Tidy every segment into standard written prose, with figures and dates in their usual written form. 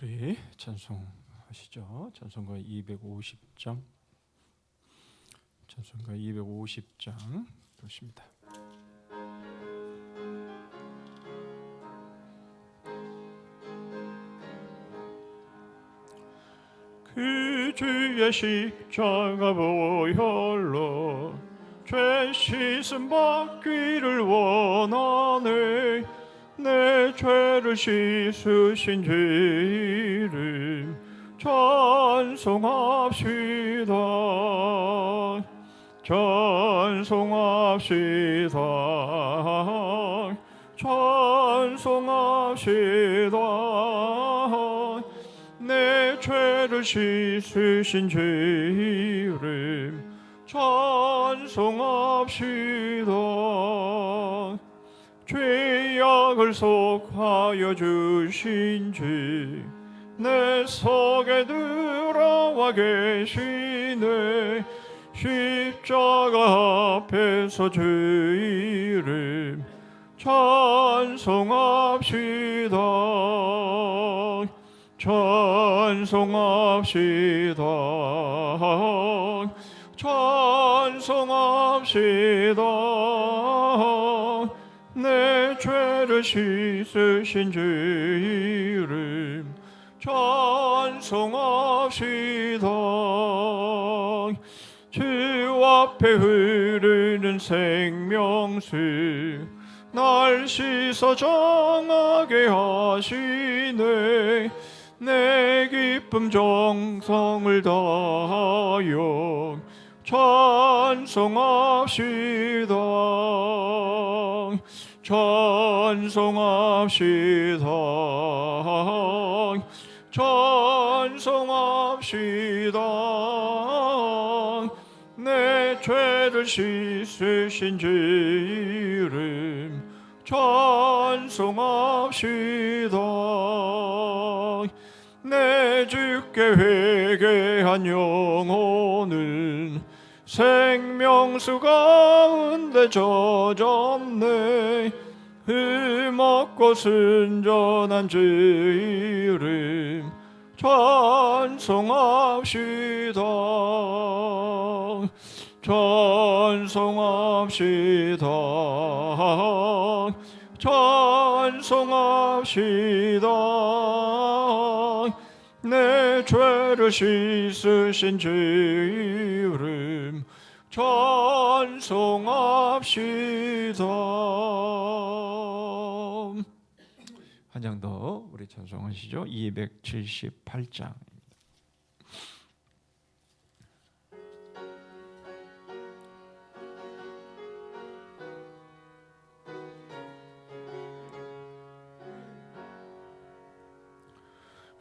우리 찬송하시죠. 찬송가 250장. 찬송가 250장 보십니다. 그 주의 십자가 보혈로 죄 씻음 받기를 원하네. 내 죄를 씻으신 주 이름 찬송합시다. 찬송합시다. 찬송합시다. 내 죄를 씻으신 주 이름 찬송합시다. 죄악을 속하여 주신 주 내 속에 들어와 계시네. 십자가 앞에서 주 이름 찬송합시다. 찬송합시다. 찬송합시다. 내 죄를 씻으신 주 이름 찬송합시다. 주 앞에 흐르는 생명수 날 씻어 정하게 하시네. 내 기쁨 정성을 다하여 찬송합시다. 찬송합시다. 찬송합시다. 내 죄를 씻으신 주 이름 찬송합시다. 내 주께 회개한 영혼은 생명수 가운데 젖었네. 흠없고 순전한 주 이름 찬송합시다. 찬송합시다. 찬송합시다. 내 죄를 씻으신 주 이름 찬송합시다. 한 장 더 우리 찬송하시죠. 278장.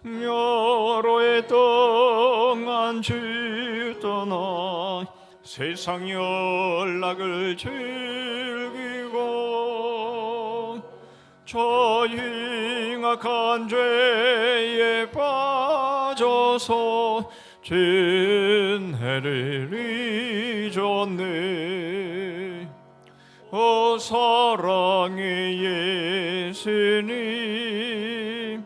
여러 해 동안 주 떠나 세상 연락을 즐기고 저 흉악한 죄에 빠져서 진해를 잊었네. 오 사랑의 예수님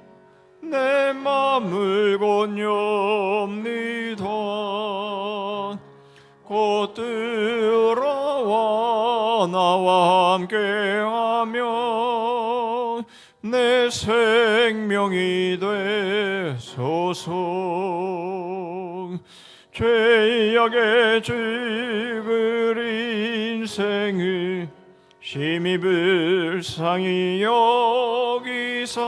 내 맘을 권유옵니다. 곧 들어와 나와 함께하며 내 생명이 되소서. 죄악에 죽을 인생을 심히 불쌍히 여기사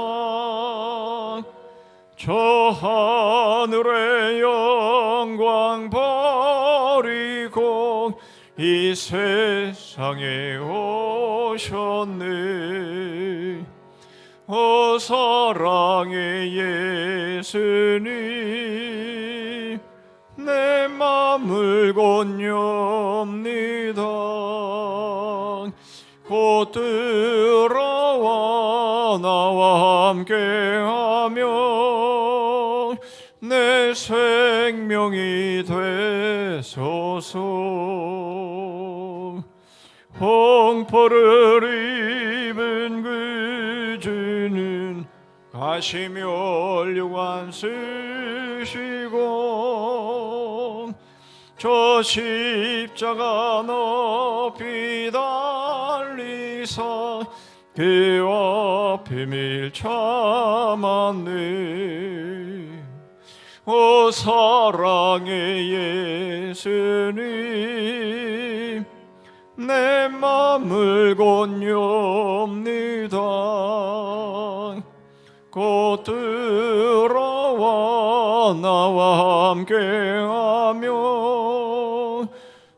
저 하늘의 영광 버리고 이 세상에 오셨네. 오 사랑의 예수님 내 맘을 권유옵니다. 곧 들어와 나와 함께하며 내 생명이 되소서. 홍포를 입은 그 주는 하시며 율관 쓰시고 저 십자가 높이 달리사 그 앞에 밀 참았네. 오 사랑의 예수님 내 맘을 권유옵니다. 곧 들어와 나와 함께하며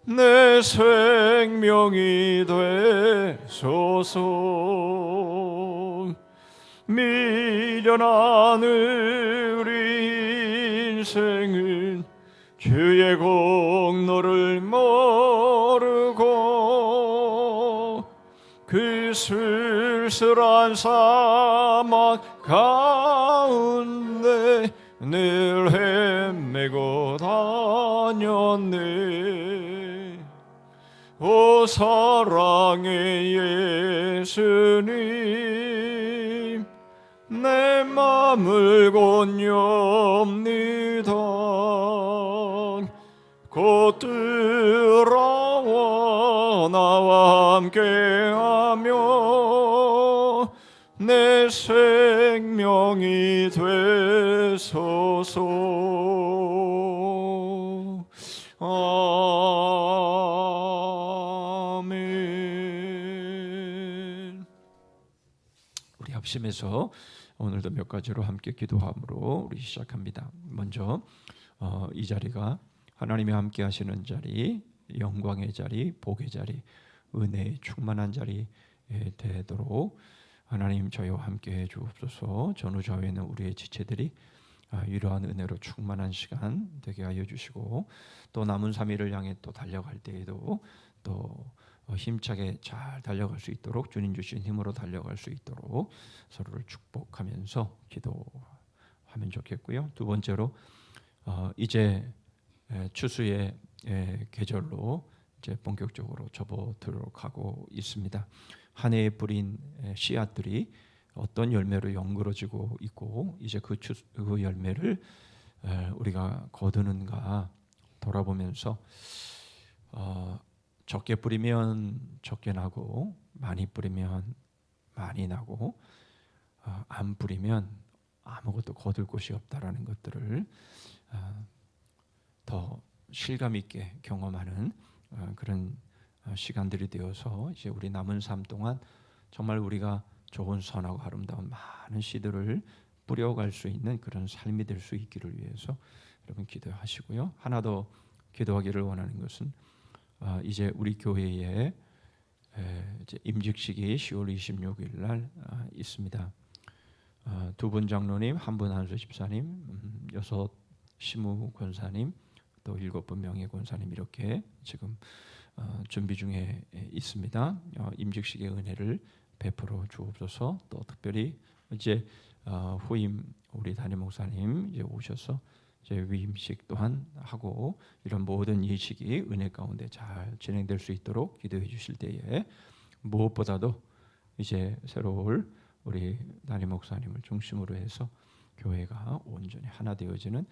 내 생명이 되소서. 미련한 우리 인생은 주의 공로를 모르고 그 쓸쓸한 사막 가운데 늘 헤매고 다녔네. 오 사랑의 예수님 내 맘을 권유옵니다. 곧 들어와 나와 함께하며 내 생명이 되소서. 아멘. 우리 합심해서 오늘도 몇 가지로 함께 기도함으로 우리 시작합니다. 먼저 이 자리가 하나님이 함께 하시는 자리, 영광의 자리, 복의 자리, 은혜의 충만한 자리 되도록 하나님 저희와 함께 해 주옵소서. 전후좌우에 있는 우리의 지체들이 이러한 은혜로 충만한 시간 되게 하여 주시고 또 남은 3일을 향해 또 달려갈 때에도 또 힘차게 잘 달려갈 수 있도록 주님 주신 힘으로 달려갈 수 있도록 서로를 축복하면서 기도하면 좋겠고요. 두 번째로 이제 추수의 계절로 이제 본격적으로 접어들도록 하고 있습니다. 한 해에 뿌린 씨앗들이 어떤 열매로 연그러지고 있고 이제 그 열매를 우리가 거두는가 돌아보면서 적게 뿌리면 적게 나고 많이 뿌리면 많이 나고 안 뿌리면 아무것도 거둘 곳이 없다라는 것들을 더 실감 있게 경험하는 그런 시간들이 되어서 이제 우리 남은 삶 동안 정말 우리가 좋은 선하고 아름다운 많은 씨들을 뿌려갈 수 있는 그런 삶이 될 수 있기를 위해서 여러분 기도하시고요. 하나 더 기도하기를 원하는 것은 이제 우리 교회에 이제 임직식이 10월 26일 날 있습니다. 두 분 장로님, 한 분 한수 집사님, 6 시무 권사님, 또 7분 명예 권사님 이렇게 지금 준비 중에 있습니다. 임직식의 은혜를 베풀어 주옵소서. 또 특별히 이제 후임 우리 담임 목사님 이제 오셔서 이제 위임식 또한 하고 이런 모든 이식이 은혜 가운데 잘 진행될 수 있도록 기도해 주실 때에 무엇보다도 이제 새로 올 우리 담임 목사님을 중심으로 해서 교회가 온전히 하나 되어지는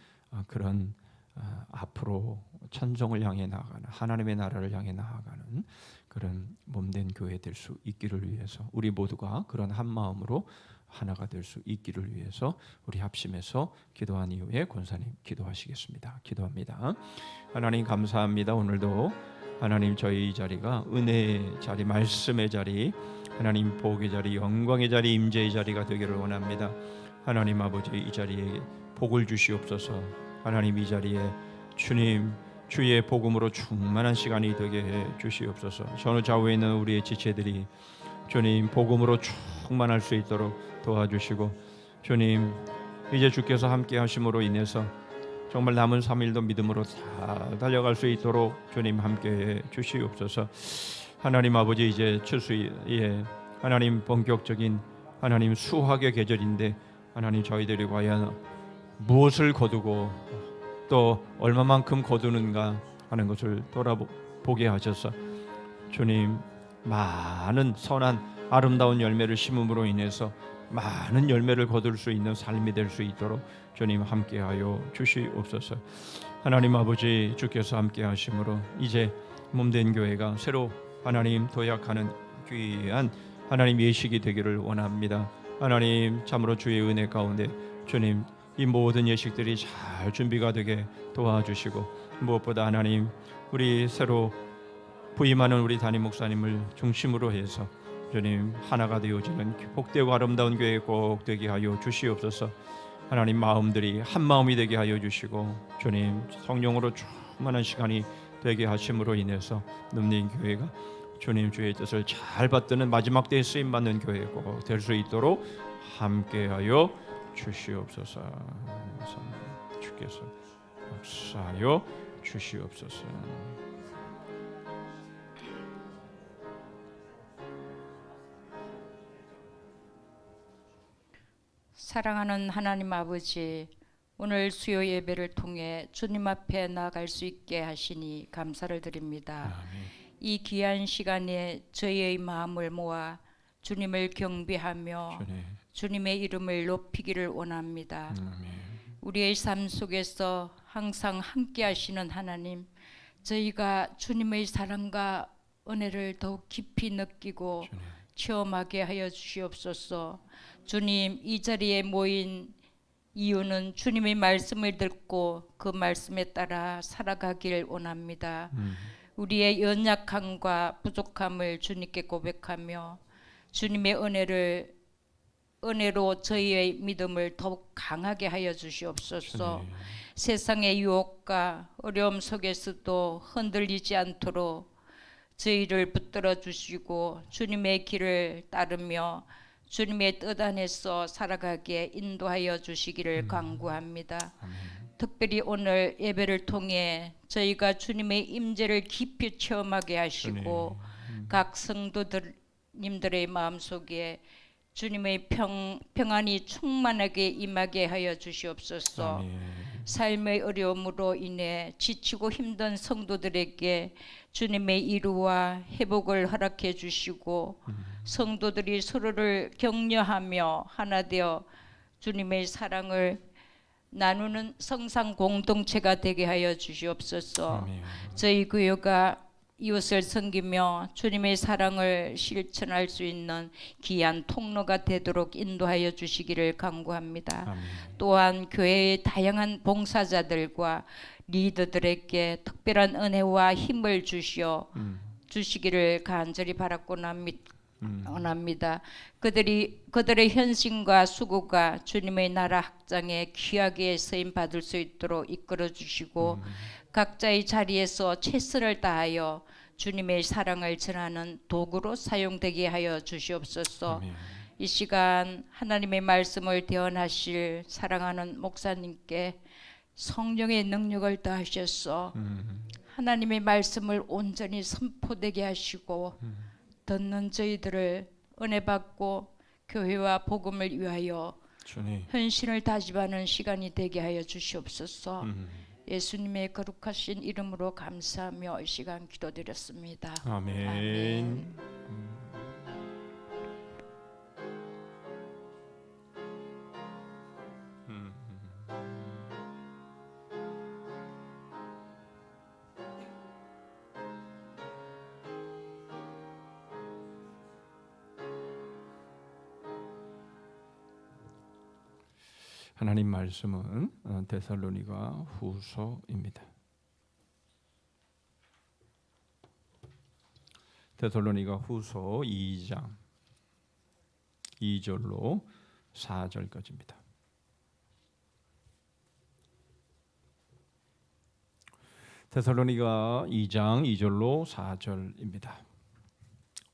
그런 앞으로 천정을 향해 나아가는 하나님의 나라를 향해 나아가는 그런 몸된 교회 될 수 있기를 위해서 우리 모두가 그런 한 마음으로 하나가 될 수 있기를 위해서 우리 합심해서 기도한 이후에 권사님 기도하시겠습니다. 기도합니다. 하나님 감사합니다. 오늘도 하나님 저희 이 자리가 은혜의 자리, 말씀의 자리, 하나님 복의 자리, 영광의 자리, 임재의 자리가 되기를 원합니다. 하나님 아버지 이 자리에 복을 주시옵소서. 하나님 이 자리에 주님 주의 복음으로 충만한 시간이 되게 해 주시옵소서. 전후 좌우에 있는 우리의 지체들이 주님 복음으로 충만할 수 있도록 도와주시고 주님 이제 주께서 함께 하심으로 인해서 정말 남은 3일도 믿음으로 잘 달려갈 수 있도록 주님 함께 해 주시옵소서. 하나님 아버지 이제 추수의 하나님 본격적인 하나님 수확의 계절인데 하나님 저희들이 과연 무엇을 거두고 또 얼마만큼 거두는가 하는 것을 돌아보게 하셔서 주님 많은 선한 아름다운 열매를 심음으로 인해서 많은 열매를 거둘 수 있는 삶이 될 수 있도록 주님 함께하여 주시옵소서. 하나님 아버지, 주께서 함께하심으로 이제 몸된 교회가 새로 하나님 도약하는 귀한 하나님 예식이 되기를 원합니다. 하나님 참으로 주의 은혜 가운데 주님 이 모든 예식들이 잘 준비가 되게 도와주시고, 무엇보다 하나님 우리 새로 부임하는 우리 담임 목사님을 중심으로 해서 주님 하나가 되어지는 복되고 아름다운 교회 꼭 되게 하여 주시옵소서. 하나님 마음들이 한 마음이 되게 하여 주시고 주님 성령으로 충만한 시간이 되게 하심으로 인해서 눔린 교회가 주님 주의 뜻을 잘 받드는 마지막 때에 쓰임 받는 교회 꼭 될 수 있도록 함께하여 주시옵소서. 주께서 역사하여 주시옵소서. 사랑하는 하나님 아버지, 오늘 수요 예배를 통해 주님 앞에 나아갈 수 있게 하시니 감사를 드립니다. 아멘. 이 귀한 시간에 저희의 마음을 모아 주님을 경배하며 주님. 주님의 이름을 높이기를 원합니다. 아멘. 우리의 삶 속에서 항상 함께 하시는 하나님, 저희가 주님의 사랑과 은혜를 더욱 깊이 느끼고 주님. 체험하게 하여 주시옵소서. 주님, 이 자리에 모인 이유는 주님의 말씀을 듣고 그 말씀에 따라 살아가길 원합니다. 우리의 연약함과 부족함을 주님께 고백하며 주님의 은혜로 저희의 믿음을 더욱 강하게 하여 주시옵소서. 주님. 세상의 유혹과 어려움 속에서도 흔들리지 않도록 저희를 붙들어 주시고 주님의 길을 따르며 주님의 뜻 안에서 살아가게 인도하여 주시기를 간구합니다. 아멘. 특별히 오늘 예배를 통해 저희가 주님의 임재를 깊이 체험하게 하시고 각 성도님들의 마음속에 주님의 평안이 충만하게 임하게 하여 주시옵소서. 아멘. 삶의 어려움으로 인해 지치고 힘든 성도들에게 주님의 이루와 회복을 허락해 주시고 성도들이 서로를 격려하며 하나 되어 주님의 사랑을 나누는 성상 공동체가 되게 하여 주시옵소서. 아멘. 저희 교회가 이웃을 섬기며 주님의 사랑을 실천할 수 있는 귀한 통로가 되도록 인도하여 주시기를 간구합니다. 아멘. 또한 교회의 다양한 봉사자들과 리더들에게 특별한 은혜와 힘을 주시기를 간절히 바라고 원합니다. 그들의 헌신과 수고가 주님의 나라 확장에 귀하게 쓰임 받을 수 있도록 이끌어 주시고 각자의 자리에서 최선을 다하여 주님의 사랑을 전하는 도구로 사용되게 하여 주시옵소서. 아멘. 이 시간 하나님의 말씀을 대언하실 사랑하는 목사님께 성령의 능력을 더하셔서 하나님의 말씀을 온전히 선포되게 하시고 듣는 저희들을 은혜 받고 교회와 복음을 위하여 주님. 헌신을 다짐하는 시간이 되게 하여 주시옵소서. 예수님의 거룩하신 이름으로 감사하며 이 시간 기도드렸습니다. 아멘. 아멘. 하나님 말씀은 데살로니가 후서입니다. 데살로니가 후서 2장 2절로 4절까지입니다. 데살로니가 2장 2절로 4절입니다.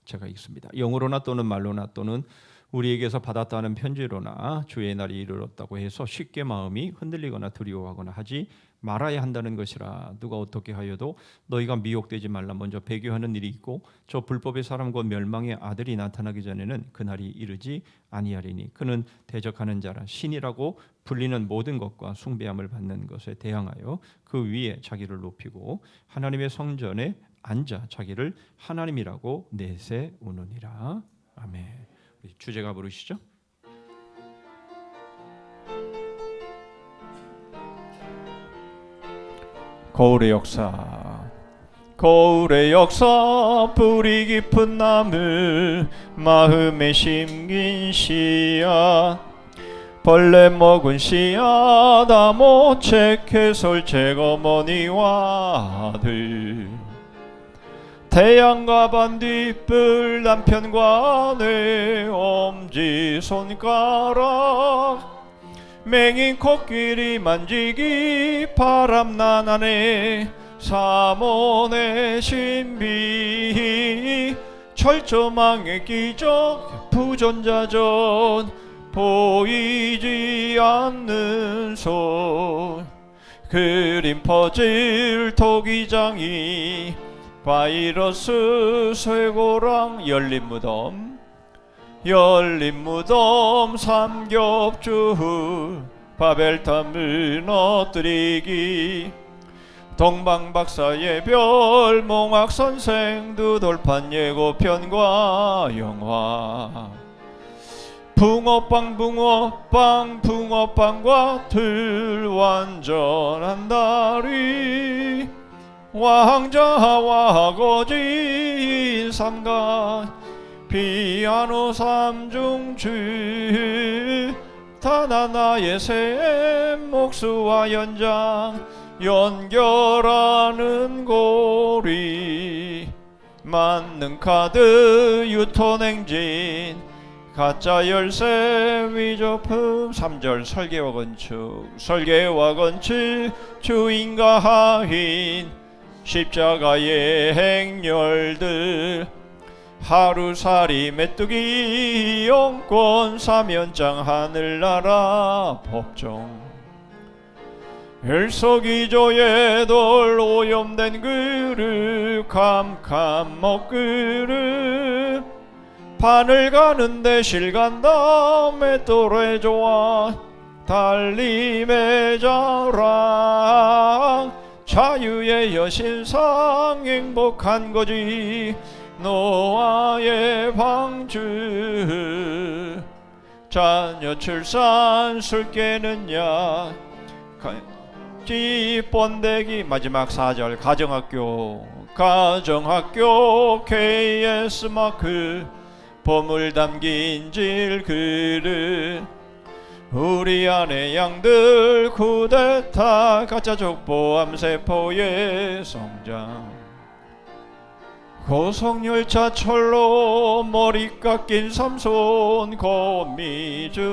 제가 읽습니다. 영으로나 또는 말로나 또는 우리에게서 받았다는 편지로나 주의 날이 이르렀다고 해서 쉽게 마음이 흔들리거나 두려워하거나 하지 말아야 한다는 것이라. 누가 어떻게 하여도 너희가 미혹되지 말라. 먼저 배교하는 일이 있고 저 불법의 사람 곧 멸망의 아들이 나타나기 전에는 그날이 이르지 아니하리니 그는 대적하는 자라 신이라고 불리는 모든 것과 숭배함을 받는 것에 대항하여 그 위에 자기를 높이고 하나님의 성전에 앉아 자기를 하나님이라고 내세우느니라. 아멘. 주제가 부르시죠? 거울의 역사, 거울의 역사, 뿌리 깊은 나무, 마음에 심긴 씨앗, 벌레 먹은 씨앗, 아모책 해솔 제거머니와 아들, 태양과 반딧불, 남편과 내 엄지손가락, 맹인 코끼리 만지기, 바람난 아내, 사몬의 신비, 철조망의 기적, 부존자전, 보이지 않는 손, 그림 퍼즐 토기장이, 바이러스 쇠고랑, 열린 무덤, 열린 무덤, 삼겹줄, 바벨탑 무너뜨리기, 동방박사의 별, 몽학선생, 두돌판 예고편과 영화, 붕어빵 붕어빵 붕어빵과 들, 완전한 다리, 왕자와 거진 삼간, 피아노 삼중주, 단 하나의 샘, 목수와 연장, 연결하는 고리, 만능 카드, 유턴행진, 가짜 열쇠, 위조품, 3절 설계와 건축, 설계와 건축, 주인과 하인, 십자가의 행렬들, 하루살이 메뚜기, 영권, 사면장, 하늘나라 법정, 일석이조의 돌, 오염된 그릇, 캄캄 먹그릇, 바늘 가는데 실간다, 맷돌에 좋아 달림의 자랑, 자유의 여신상, 행복한 거지 노아의 방주, 자녀 출산, 술 깨는 약, 번데기, 마지막 4절 가정학교, 가정학교, KS 마크, 보물 담긴 질그릇, 우리 안의 양들, 쿠데타, 가짜 족보, 암세포의 성장, 고속열차 철로, 머리 깎인 삼손, 거미줄랑그,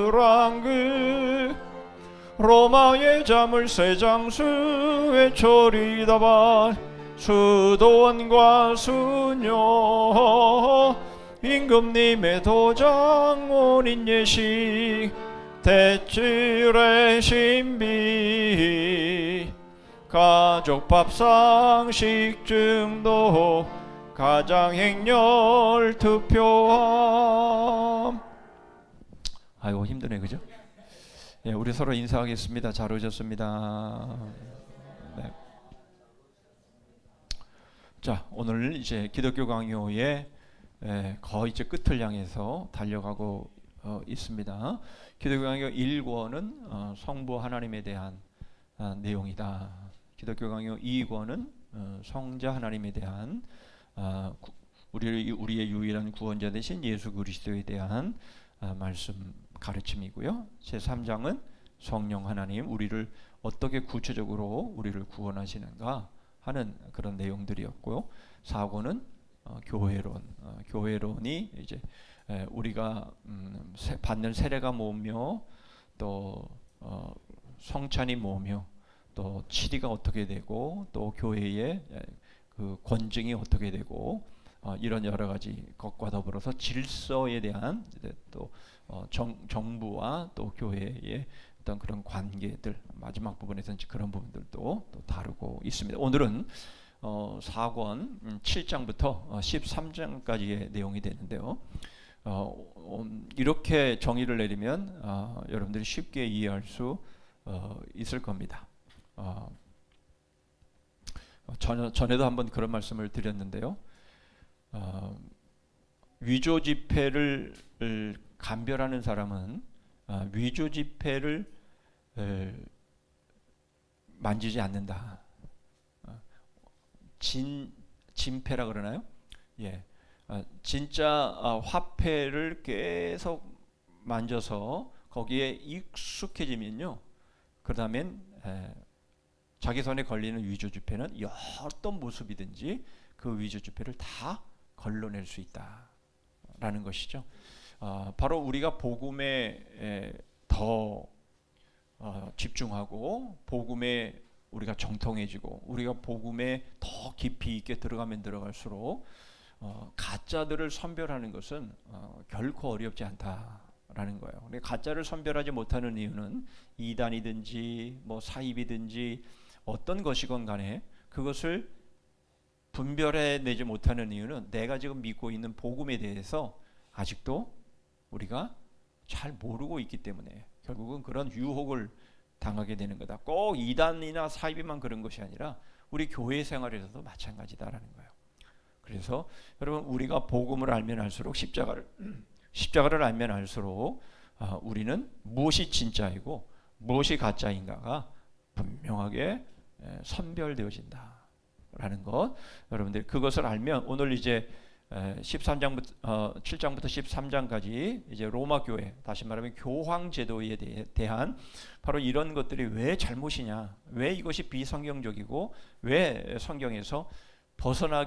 로마의 자물쇠 장수의 초리다발, 수도원과 수녀, 임금님의 도장, 온인 예식, 대출의 신비, 가족 밥상, 식중독, 가장행렬, 투표함. 아이고 힘드네, 그죠? 예, 우리 서로 인사하겠습니다. 잘 오셨습니다. 네. 자, 오늘 이제 기독교 강요의 거의 이제 끝을 향해서 달려가고 있습니다. 기독교 강요 1권은 성부 하나님에 대한 내용이다. 기독교 강요 2권은 성자 하나님에 대한 우리의 유일한 구원자 되신 예수 그리스도에 대한 말씀 가르침이고요. 제3장은 성령 하나님, 우리를 어떻게 구체적으로 우리를 구원하시는가 하는 그런 내용들이었고요. 4권은 교회론, 교회론이 이제 우리가 받는 세례가 뭐며, 또 성찬이 뭐며, 또 치리가 어떻게 되고, 또 교회의 그 권증이 어떻게 되고, 이런 여러 가지 것과 더불어서 질서에 대한 또 정부와 또 교회의 어떤 그런 관계들, 마지막 부분에서는 그런 부분들도 또 다루고 있습니다. 오늘은 4권 7장부터 13장까지의 내용이 되는데요. 이렇게 정의를 내리면 여러분들이 쉽게 이해할 수 있을 겁니다. 전에도 한번 그런 말씀을 드렸는데요. 위조 지폐를 감별하는 사람은 위조 지폐를 만지지 않는다. 진패라 그러나요? 예, 진짜 화폐를 계속 만져서 거기에 익숙해지면요, 그러다면 자기 손에 걸리는 위조지폐는 어떤 모습이든지 그 위조지폐를 다 걸러낼 수 있다라는 것이죠. 바로 우리가 복음에 더 집중하고 복음에 우리가 정통해지고 우리가 복음에 더 깊이 있게 들어가면 들어갈수록 가짜들을 선별하는 것은 결코 어렵지 않다라는 거예요. 근데 가짜를 선별하지 못하는 이유는 이단이든지 뭐 사입이든지 어떤 것이건 간에 그것을 분별해내지 못하는 이유는 내가 지금 믿고 있는 복음에 대해서 아직도 우리가 잘 모르고 있기 때문에 결국은 그런 유혹을 당하게 되는 거다. 꼭 이단이나 사입이만 그런 것이 아니라 우리 교회 생활에서도 마찬가지다라는 거예요. 그래서 여러분, 우리가 복음을 알면 알수록 십자가를 알면 알수록 우리는 무엇이 진짜이고 무엇이 가짜인가가 분명하게 선별되어진다라는 것. 여러분들 그것을 알면 오늘 이제 13장부터 7장부터 13장까지 이제 로마 교회, 다시 말하면 교황 제도에 대한 바로 이런 것들이 왜 잘못이냐, 왜 이것이 비성경적이고 왜 성경에서 벗어난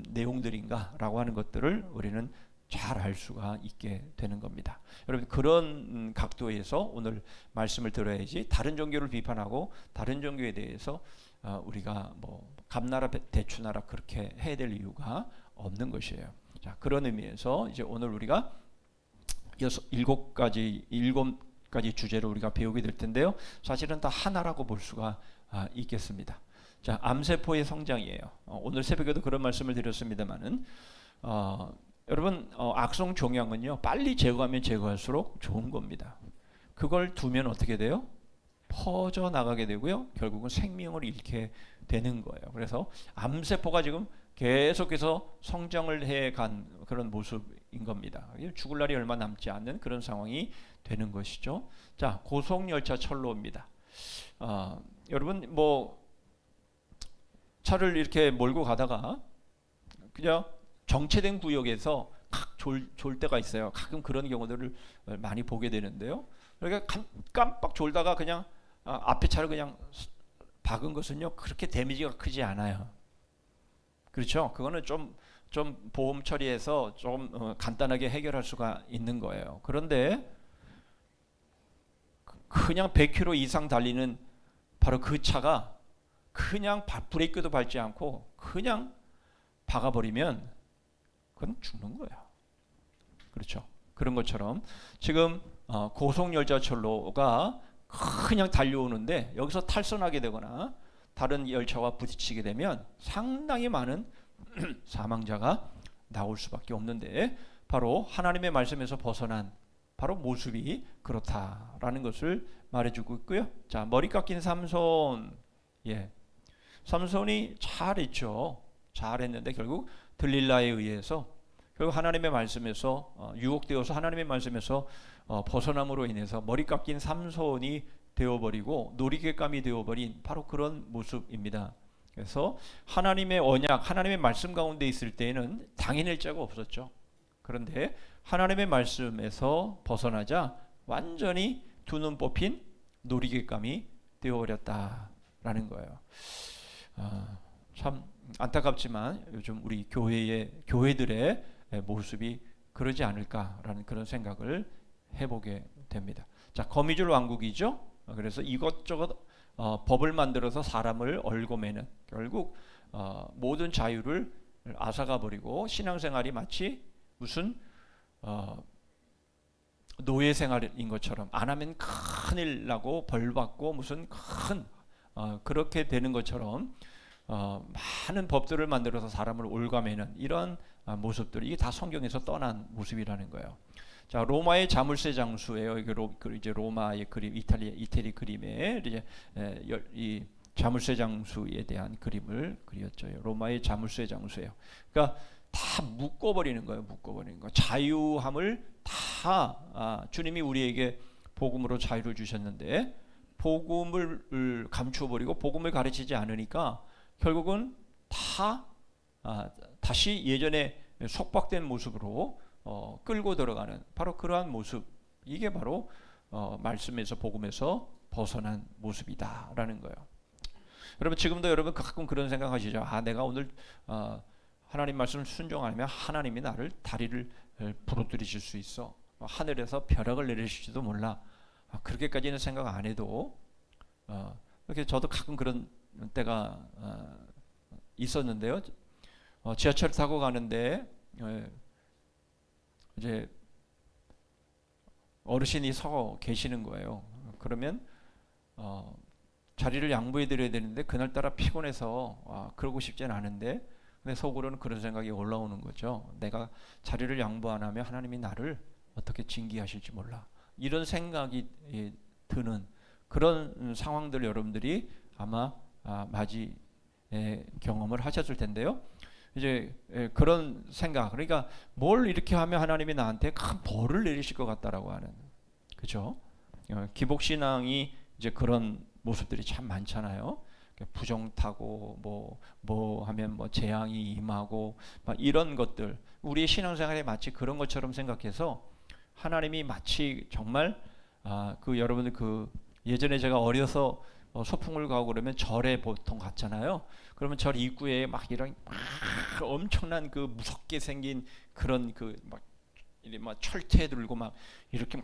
내용들인가라고 하는 것들을 우리는 잘 알 수가 있게 되는 겁니다. 여러분, 그런 각도에서 오늘 말씀을 들어야지 다른 종교를 비판하고 다른 종교에 대해서 우리가 뭐 감나라 대추나라 그렇게 해야 될 이유가 없는 것이에요. 자, 그런 의미에서 이제 오늘 우리가 일곱 가지 주제를 우리가 배우게 될 텐데요. 사실은 다 하나라고 볼 수가 있겠습니다. 자, 암세포의 성장이에요. 오늘 새벽에도 그런 말씀을 드렸습니다만은 여러분, 악성 종양은요, 빨리 제거하면 제거할수록 좋은 겁니다. 그걸 두면 어떻게 돼요? 퍼져 나가게 되고요, 결국은 생명을 잃게 되는 거예요. 그래서 암세포가 지금 계속해서 성장을 해간 그런 모습인 겁니다. 죽을 날이 얼마 남지 않는 그런 상황이 되는 것이죠. 자, 고속열차 철로입니다. 여러분, 뭐 차를 이렇게 몰고 가다가 그냥 정체된 구역에서 졸 때가 있어요. 가끔 그런 경우들을 많이 보게 되는데요. 그러니까 깜빡 졸다가 그냥 앞에 차를 그냥 박은 것은요, 그렇게 데미지가 크지 않아요. 그렇죠? 그거는 좀 보험 처리해서 좀 간단하게 해결할 수가 있는 거예요. 그런데 그냥 100km 이상 달리는 바로 그 차가 그냥 브레이크도 밟지 않고 그냥 박아버리면 그건 죽는 거예요. 그렇죠? 그런 것처럼 지금 고속열차철로가 그냥 달려오는데 여기서 탈선하게 되거나 다른 열차와 부딪히게 되면 상당히 많은 사망자가 나올 수밖에 없는데, 바로 하나님의 말씀에서 벗어난 바로 모습이 그렇다라는 것을 말해주고 있고요. 자, 머리 깎인 삼손. 예, 삼손이 잘했죠. 잘했는데 결국 들릴라에 의해서 결국 하나님의 말씀에서 유혹되어서 하나님의 말씀에서 벗어남으로 인해서 머리 깎인 삼손이 되어버리고 놀이개감이 되어버린 바로 그런 모습입니다. 그래서 하나님의 언약, 하나님의 말씀 가운데 있을 때에는 당해낼 자가 없었죠. 그런데 하나님의 말씀에서 벗어나자 완전히 두 눈 뽑힌 놀이개감이 되어버렸다라는 거예요. 참 안타깝지만 요즘 우리 교회들의 모습이 그러지 않을까라는 그런 생각을 해보게 됩니다. 자, 거미줄 왕국이죠. 그래서 이것저것 법을 만들어서 사람을 얽어매는, 결국 모든 자유를 앗아가 버리고 신앙생활이 마치 무슨 노예 생활인 것처럼, 안 하면 큰일 나고 벌 받고 무슨 큰 그렇게 되는 것처럼 많은 법들을 만들어서 사람을 올가매는 이런 모습들이, 이게 다 성경에서 떠난 모습이라는 거예요. 자, 로마의 자물쇠 장수예요. 이제 로마의 그림, 이태리 그림에 이제 이 자물쇠 장수에 대한 그림을 그렸죠. 로마의 자물쇠 장수예요. 그러니까 다 묶어버리는 거예요. 묶어버리는 거. 자유함을 다 주님이 우리에게 복음으로 자유를 주셨는데 복음을 감추어버리고 복음을 가르치지 않으니까 결국은 다 다시 예전에 속박된 모습으로 끌고 들어가는 바로 그러한 모습, 이게 바로 말씀에서 복음에서 벗어난 모습이다라는 거예요. 여러분 지금도 여러분 가끔 그런 생각하시죠? 내가 오늘 하나님 말씀을 순종하면 하나님이 나를 다리를 부러뜨리실 수 있어. 하늘에서 벼락을 내리실지도 몰라. 그렇게까지는 생각 안 해도 이렇게 저도 가끔 그런 때가 있었는데요. 지하철 타고 가는데 이제 어르신이 서 계시는 거예요. 그러면 자리를 양보해 드려야 되는데 그날따라 피곤해서 그러고 싶진 않은데, 근데 속으로는 그런 생각이 올라오는 거죠. 내가 자리를 양보 안 하면 하나님이 나를 어떻게 징계하실지 몰라. 이런 생각이 드는 그런 상황들 여러분들이 아마 경험을 하셨을 텐데요. 이제 그런 생각, 그러니까 뭘 이렇게 하면 하나님이 나한테 큰 벌을 내리실 것 같다라고 하는, 그죠? 기복신앙이 이제 그런 모습들이 참 많잖아요. 부정 타고 뭐 하면 재앙이 임하고 막 이런 것들, 우리의 신앙생활에 마치 그런 것처럼 생각해서 하나님이 마치 정말 그 여러분들 그 예전에 제가 어려서 소풍을 가고 그러면 절에 보통 갔잖아요. 그러면 절 입구에 막 이런 엄청난 그 무섭게 생긴 그런 막 철퇴 들고 막 이렇게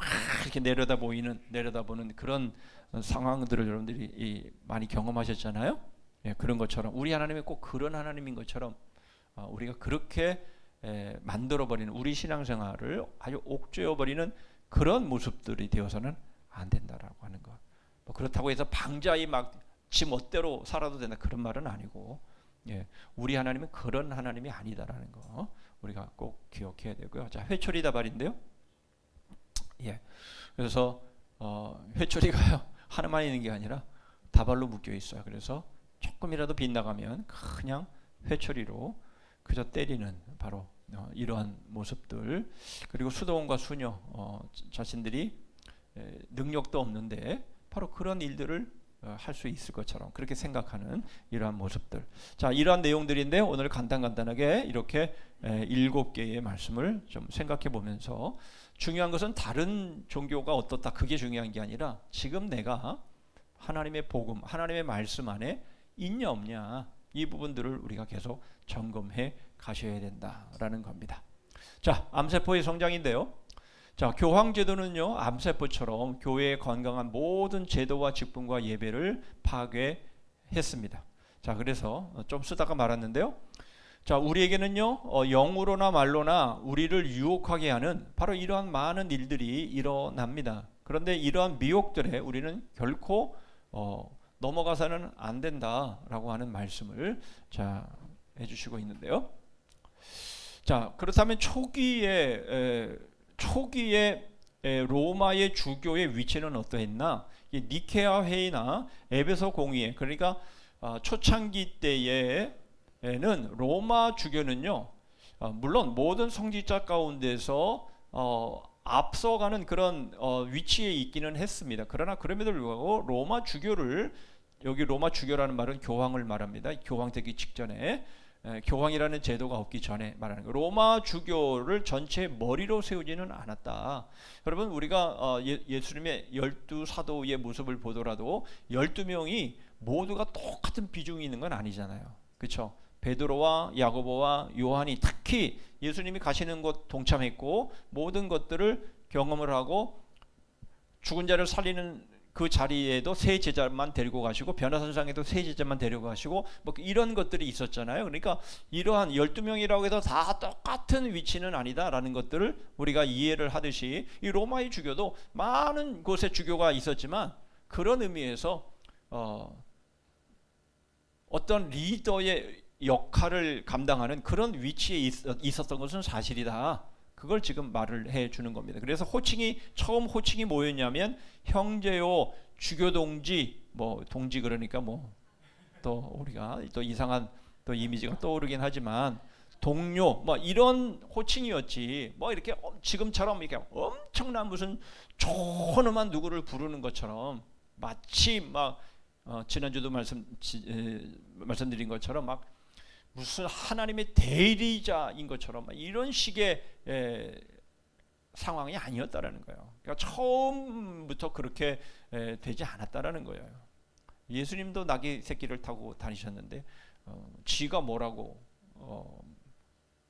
내려다보는 그런 상황들을 여러분들이 많이 경험하셨잖아요. 예, 그런 것처럼 우리 하나님이 꼭 그런 하나님인 것처럼 우리가 그렇게 만들어버리는 우리 신앙생활을 아주 옥죄어버리는 그런 모습들이 되어서는 안 된다라고 하는 것. 그렇다고 해서 방자히 막 지 멋대로 살아도 된다 그런 말은 아니고, 우리 하나님은 그런 하나님이 아니다라는 거 우리가 꼭 기억해야 되고요. 자, 회초리 다발인데요. 그래서 회초리가요 하나만 있는 게 아니라 다발로 묶여 있어요. 그래서 조금이라도 빗나가면 그냥 회초리로 그저 때리는 바로 이러한 모습들. 그리고 수도원과 수녀 자신들이 능력도 없는데 바로 그런 일들을 할 수 있을 것처럼 그렇게 생각하는 이러한 모습들. 자, 이러한 내용들인데 오늘 간단하게 이렇게 7개의 말씀을 좀 생각해 보면서, 중요한 것은 다른 종교가 어떻다 그게 중요한 게 아니라 지금 내가 하나님의 복음, 하나님의 말씀 안에 있냐 없냐, 이 부분들을 우리가 계속 점검해 가셔야 된다라는 겁니다. 자, 암세포의 성장인데요. 자, 교황제도는요 암세포처럼 교회의 건강한 모든 제도와 직분과 예배를 파괴했습니다. 자, 그래서 좀 쓰다가 말았는데요. 자, 우리에게는요 영으로나 말로나 우리를 유혹하게 하는 바로 이러한 많은 일들이 일어납니다. 그런데 이러한 미혹들에 우리는 결코 넘어가서는 안 된다라고 하는 말씀을 자 해주시고 있는데요. 자, 그렇다면 초기에 로마의 주교의 위치는 어떠했나? 니케아 회의나 에베소 공의회, 그러니까 초창기 때에는 로마 주교는요 물론 모든 성직자 가운데서 앞서가는 그런 위치에 있기는 했습니다. 그러나 그럼에도 불구하고 로마 주교를, 여기 로마 주교라는 말은 교황을 말합니다. 교황 되기 직전에, 교황이라는 제도가 없기 전에 말하는 거예요. 로마 주교를 전체 머리로 세우지는 않았다. 여러분, 우리가 예수님의 12사도의 모습을 보더라도 12명이 모두가 똑같은 비중이 있는 건 아니잖아요. 그렇죠? 베드로와 야고보와 요한이 특히 예수님이 가시는 곳 동참했고 모든 것들을 경험을 하고 죽은 자를 살리는 그 자리에도 세 제자만 데리고 가시고 변화선상에도 세 제자만 데리고 가시고 뭐 이런 것들이 있었잖아요. 그러니까 이러한 12명이라고 해서 다 똑같은 위치는 아니다라는 것들을 우리가 이해를 하듯이 이 로마의 주교도 많은 곳에 주교가 있었지만 그런 의미에서 어떤 리더의 역할을 감당하는 그런 위치에 있었던 것은 사실이다. 그걸 지금 말을 해주는 겁니다. 그래서 처음 호칭이 뭐였냐면 형제요, 주교동지, 동지 그러니까 또 우리가 또 이상한 또 이미지가 떠오르긴 하지만 동료 이런 호칭이었지. 이렇게 지금처럼 이렇게 엄청난 무슨 존엄한 누구를 부르는 것처럼 마치 지난주도 말씀드린 것처럼 막 무슨 하나님의 대리자인 것처럼 이런 식의 상황이 아니었다라는 거예요. 그러니까 처음부터 그렇게 되지 않았다라는 거예요. 예수님도 나귀 새끼를 타고 다니셨는데 지가 뭐라고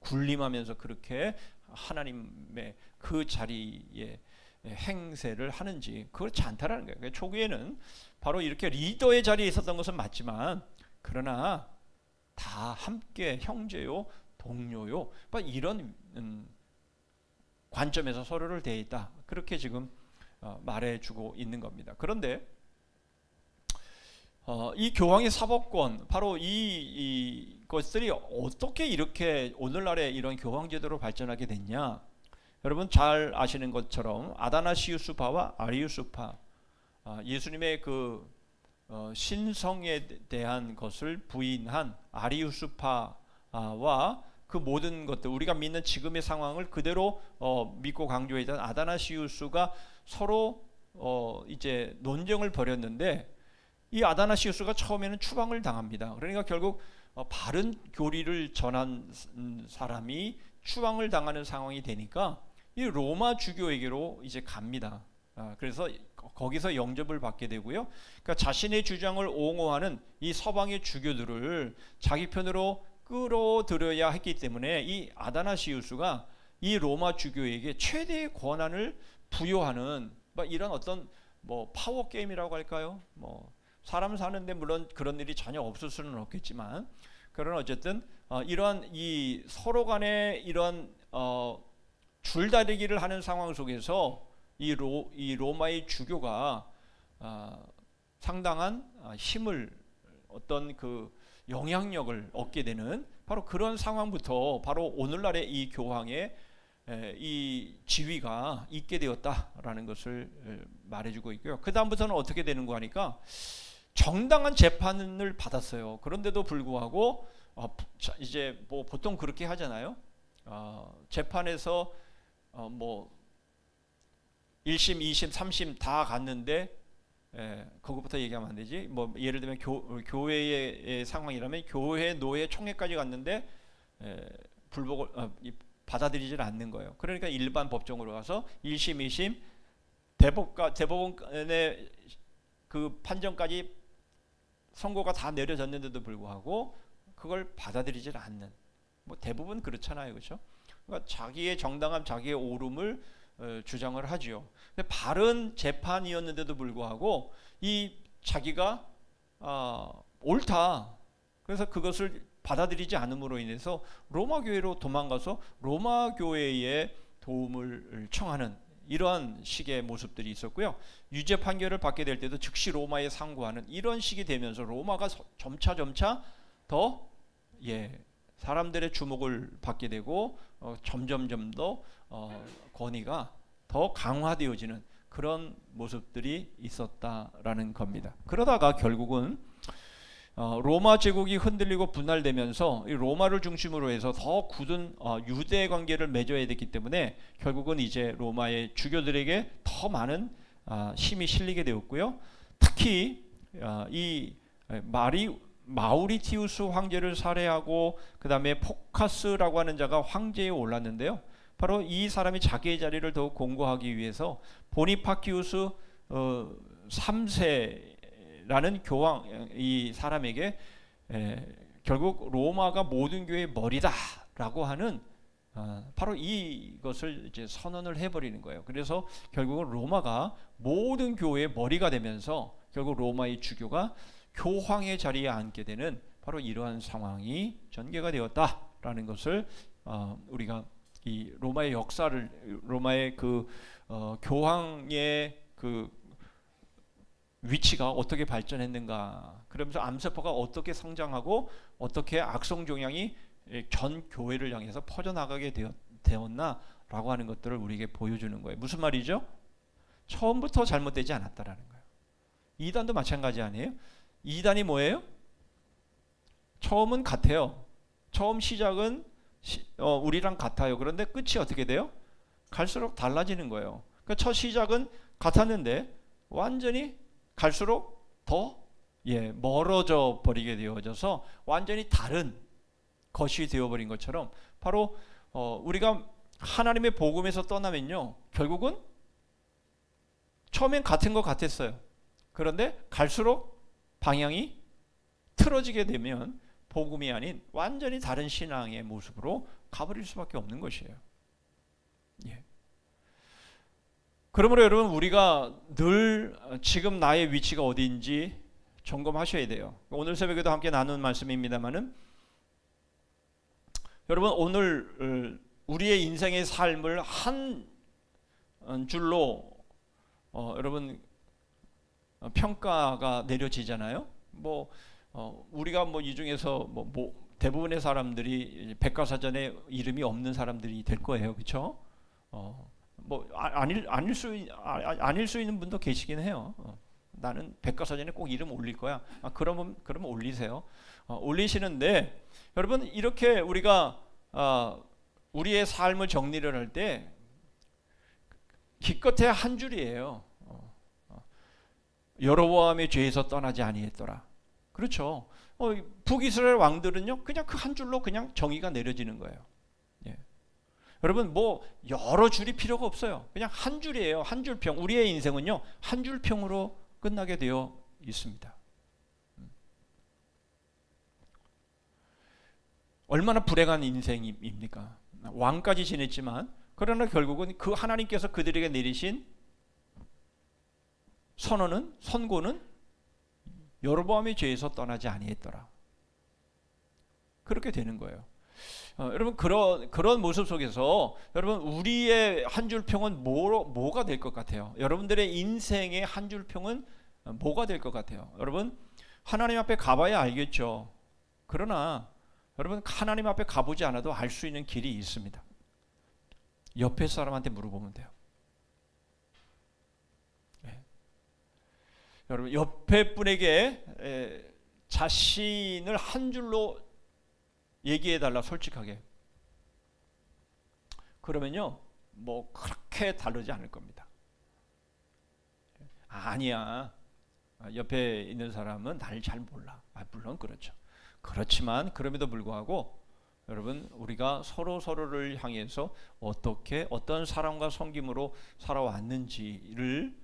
군림하면서 그렇게 하나님의 그 자리에 행세를 하는지 그렇지 않다라는 거예요. 그러니까 초기에는 바로 이렇게 리더의 자리에 있었던 것은 맞지만 그러나 다 함께 형제요 동료요 이런 관점에서 서로를 대했다. 그렇게 지금 말해주고 있는 겁니다. 그런데 이 교황의 사법권 바로 이것들이 어떻게 이렇게 오늘날의 이런 교황 제도로 발전하게 됐냐? 여러분 잘 아시는 것처럼 아다나시우스파와 아리우스파 예수님의 그 신성에 대한 것을 부인한 아리우스파와 그 모든 것들 우리가 믿는 지금의 상황을 그대로 믿고 강조했던 아다나시우스가 서로 이제 논쟁을 벌였는데 이 아다나시우스가 처음에는 추방을 당합니다. 그러니까 결국 바른 교리를 전한 사람이 추방을 당하는 상황이 되니까 이 로마 주교에게로 이제 갑니다. 그래서 거기서 영접을 받게 되고요. 그러니까 자신의 주장을 옹호하는 이 서방의 주교들을 자기 편으로 끌어들여야 했기 때문에 이 아다나시우스가 이 로마 주교에게 최대의 권한을 부여하는 이런 어떤 파워 게임이라고 할까요? 사람 사는데 물론 그런 일이 전혀 없을 수는 없겠지만 그런 어쨌든 이러한 이 서로 간의 이런 줄다리기를 하는 상황 속에서 이 로마의 주교가 상당한 힘을 어떤 그 영향력을 얻게 되는 바로 그런 상황부터 바로 오늘날의 이 교황의 이 지위가 있게 되었다라는 것을 말해주고 있고요. 그 다음부터는 어떻게 되는 거 하니까 정당한 재판을 받았어요. 그런데도 불구하고 이제 보통 그렇게 하잖아요. 재판에서 1심, 2심, 3심 다 갔는데 그것부터 얘기하면 안 되지. 예를 들면 교회의 상황이라면 교회 노예 총회까지 갔는데 불복을 받아들이질 않는 거예요. 그러니까 일반 법정으로 가서 1심, 2심 대법원의 그 판정까지 선고가 다 내려졌는데도 불구하고 그걸 받아들이질 않는 대부분 그렇잖아요. 그렇죠? 그러니까 자기의 정당함, 자기의 옳음을 주장을 하죠. 근데 바른 재판이었는데도 불구하고 이 자기가 옳다. 그래서 그것을 받아들이지 않음으로 인해서 로마 교회로 도망가서 로마 교회의 도움을 청하는 이러한 식의 모습들이 있었고요. 유죄 판결을 받게 될 때도 즉시 로마에 상고하는 이런 식이 되면서 로마가 점차 더 사람들의 주목을 받게 되고 점점 더 권위가 더 강화되어지는 그런 모습들이 있었다라는 겁니다. 그러다가 결국은 로마 제국이 흔들리고 분할되면서 이 로마를 중심으로 해서 더 굳은 유대 관계를 맺어야 됐기 때문에 결국은 이제 로마의 주교들에게 더 많은 힘이 실리게 되었고요. 특히 이 마우리티우스 황제를 살해하고 그 다음에 포카스라고 하는 자가 황제에 올랐는데요. 바로 이 사람이 자기의 자리를 더욱 공고하기 위해서 보니파키우스 3세라는 교황 이 사람에게 결국 로마가 모든 교회의 머리다라고 하는 바로 이것을 이제 선언을 해버리는 거예요. 그래서 결국은 로마가 모든 교회의 머리가 되면서 결국 로마의 주교가 교황의 자리에 앉게 되는 바로 이러한 상황이 전개가 되었다라는 것을 우리가 이 로마의 역사를 로마의 그 교황의 그 위치가 어떻게 발전했는가 그러면서 암세포가 어떻게 성장하고 어떻게 악성 종양이 전 교회를 향해서 퍼져나가게 되었나라고 하는 것들을 우리에게 보여주는 거예요. 무슨 말이죠? 처음부터 잘못되지 않았다라는 거예요. 이단도 마찬가지 아니에요? 이단이 뭐예요? 처음은 같아요. 처음 시작은 우리랑 같아요. 그런데 끝이 어떻게 돼요? 갈수록 달라지는 거예요. 그러니까 첫 시작은 같았는데 완전히 갈수록 더 멀어져 버리게 되어져서 완전히 다른 것이 되어버린 것처럼 바로 우리가 하나님의 복음에서 떠나면요, 결국은 처음엔 같은 것 같았어요. 그런데 갈수록 방향이 틀어지게 되면 복음이 아닌 완전히 다른 신앙의 모습으로 가버릴 수밖에 없는 것이에요. 그러므로 여러분, 우리가 늘 지금 나의 위치가 어디인지 점검하셔야 돼요. 오늘 새벽에도 함께 나눈 말씀입니다만은, 여러분, 오늘 우리의 인생의 삶을 한 줄로 여러분 평가가 내려지잖아요. 우리가 이 중에서 대부분의 사람들이 백과사전에 이름이 없는 사람들이 될 거예요, 그렇죠? 아닐 수 있는 분도 계시긴 해요. 나는 백과사전에 꼭 이름 올릴 거야. 그러면 올리세요. 올리시는데, 여러분, 이렇게 우리가 우리의 삶을 정리를 할 때 기껏해야 한 줄이에요. 여로보암의 죄에서 떠나지 아니했더라. 그렇죠. 북이스라엘 왕들은요, 그냥 그 한 줄로 그냥 정의가 내려지는 거예요. 여러분, 여러 줄이 필요가 없어요. 그냥 한 줄이에요. 한 줄 평. 우리의 인생은요, 한 줄 평으로 끝나게 되어 있습니다. 얼마나 불행한 인생입니까? 왕까지 지냈지만, 그러나 결국은 그 하나님께서 그들에게 내리신 선고는 여로보암의 죄에서 떠나지 아니했더라. 그렇게 되는 거예요. 여러분, 그런 모습 속에서 여러분, 우리의 한 줄 평은 뭐가 될 것 같아요? 여러분들의 인생의 한 줄 평은 뭐가 될 것 같아요? 여러분, 하나님 앞에 가봐야 알겠죠. 그러나 여러분, 하나님 앞에 가보지 않아도 알 수 있는 길이 있습니다. 옆에 사람한테 물어보면 돼요. 여러분, 옆에 분에게 자신을 한 줄로 얘기해 달라, 솔직하게. 그러면요, 그렇게 다르지 않을 겁니다. 아니야, 옆에 있는 사람은 나를 잘 몰라. 물론 그렇죠. 그렇지만 그럼에도 불구하고 여러분, 우리가 서로를 향해서 어떤 사랑과 섬김으로 살아왔는지를,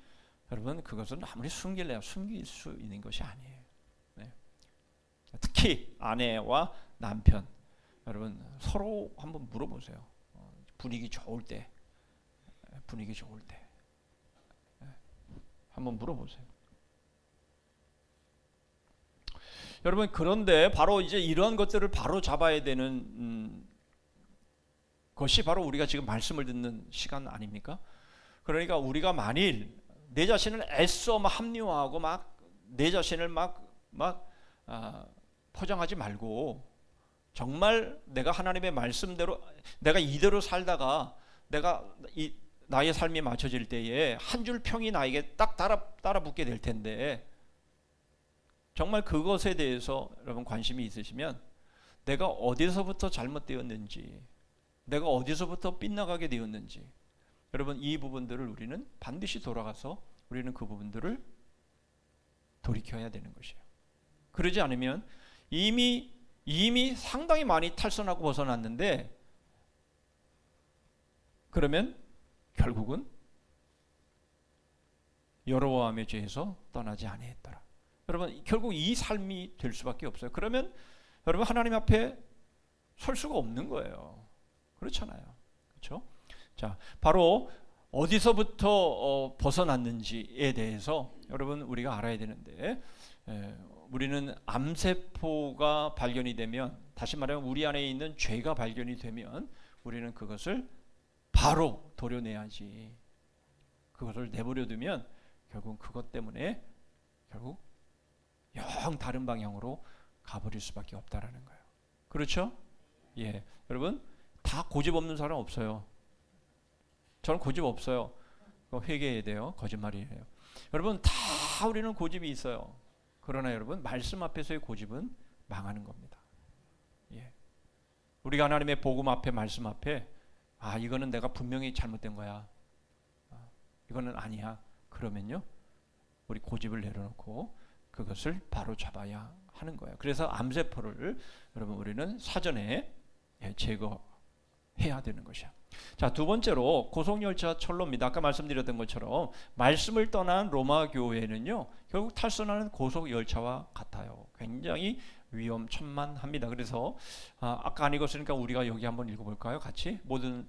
여러분, 그것은 아무리 숨길 수 있는 것이 아니에요. 특히 아내와 남편, 여러분, 서로 한번 물어보세요. 분위기 좋을 때 한번 물어보세요. 여러분, 그런데 바로 이제 이러한 것들을 바로 잡아야 되는 것이 바로 우리가 지금 말씀을 듣는 시간 아닙니까? 그러니까 우리가 만일 내 자신을 애써 합리화하고 내 자신을 포장하지 말고, 정말 내가 하나님의 말씀대로 내가 이대로 살다가 나의 삶이 맞춰질 때에 한 줄 평이 나에게 딱 따라붙게 될 텐데, 정말 그것에 대해서 여러분 관심이 있으시면 내가 어디서부터 잘못되었는지, 내가 어디서부터 빗나가게 되었는지, 여러분, 이 부분들을 우리는 반드시 돌아가서 우리는 그 부분들을 돌이켜야 되는 것이에요. 그러지 않으면 이미 상당히 많이 탈선하고 벗어났는데, 그러면 결국은 여로보암의 죄에서 떠나지 아니했더라. 여러분, 결국 이 삶이 될 수밖에 없어요. 그러면 여러분, 하나님 앞에 설 수가 없는 거예요. 그렇잖아요. 그렇죠? 자, 바로 어디서부터 벗어났는지에 대해서 여러분, 우리가 알아야 되는데, 우리는 암세포가 발견이 되면, 다시 말하면 우리 안에 있는 죄가 발견이 되면 우리는 그것을 바로 도려내야지. 그것을 내버려 두면 결국 그것 때문에 결국 영 다른 방향으로 가버릴 수밖에 없다라는 거예요. 그렇죠? 예, 여러분, 다 고집 없는 사람 없어요. 저는 고집 없어요. 회개해야 돼요. 거짓말이에요. 여러분, 다 우리는 고집이 있어요. 그러나 여러분, 말씀 앞에서의 고집은 망하는 겁니다. 예. 우리가 하나님의 복음 앞에, 말씀 앞에, 이거는 내가 분명히 잘못된 거야, 이거는 아니야, 그러면요, 우리 고집을 내려놓고 그것을 바로 잡아야 하는 거예요. 그래서 암세포를 여러분 우리는 사전에 제거해야 되는 것이야. 자, 두 번째로 고속열차 철로입니다. 아까 말씀드렸던 것처럼 말씀을 떠난 로마 교회는요 결국 탈선하는 고속열차와 같아요. 굉장히 위험천만합니다. 그래서 아까 안 읽었으니까 우리가 여기 한번 읽어볼까요? 같이 모든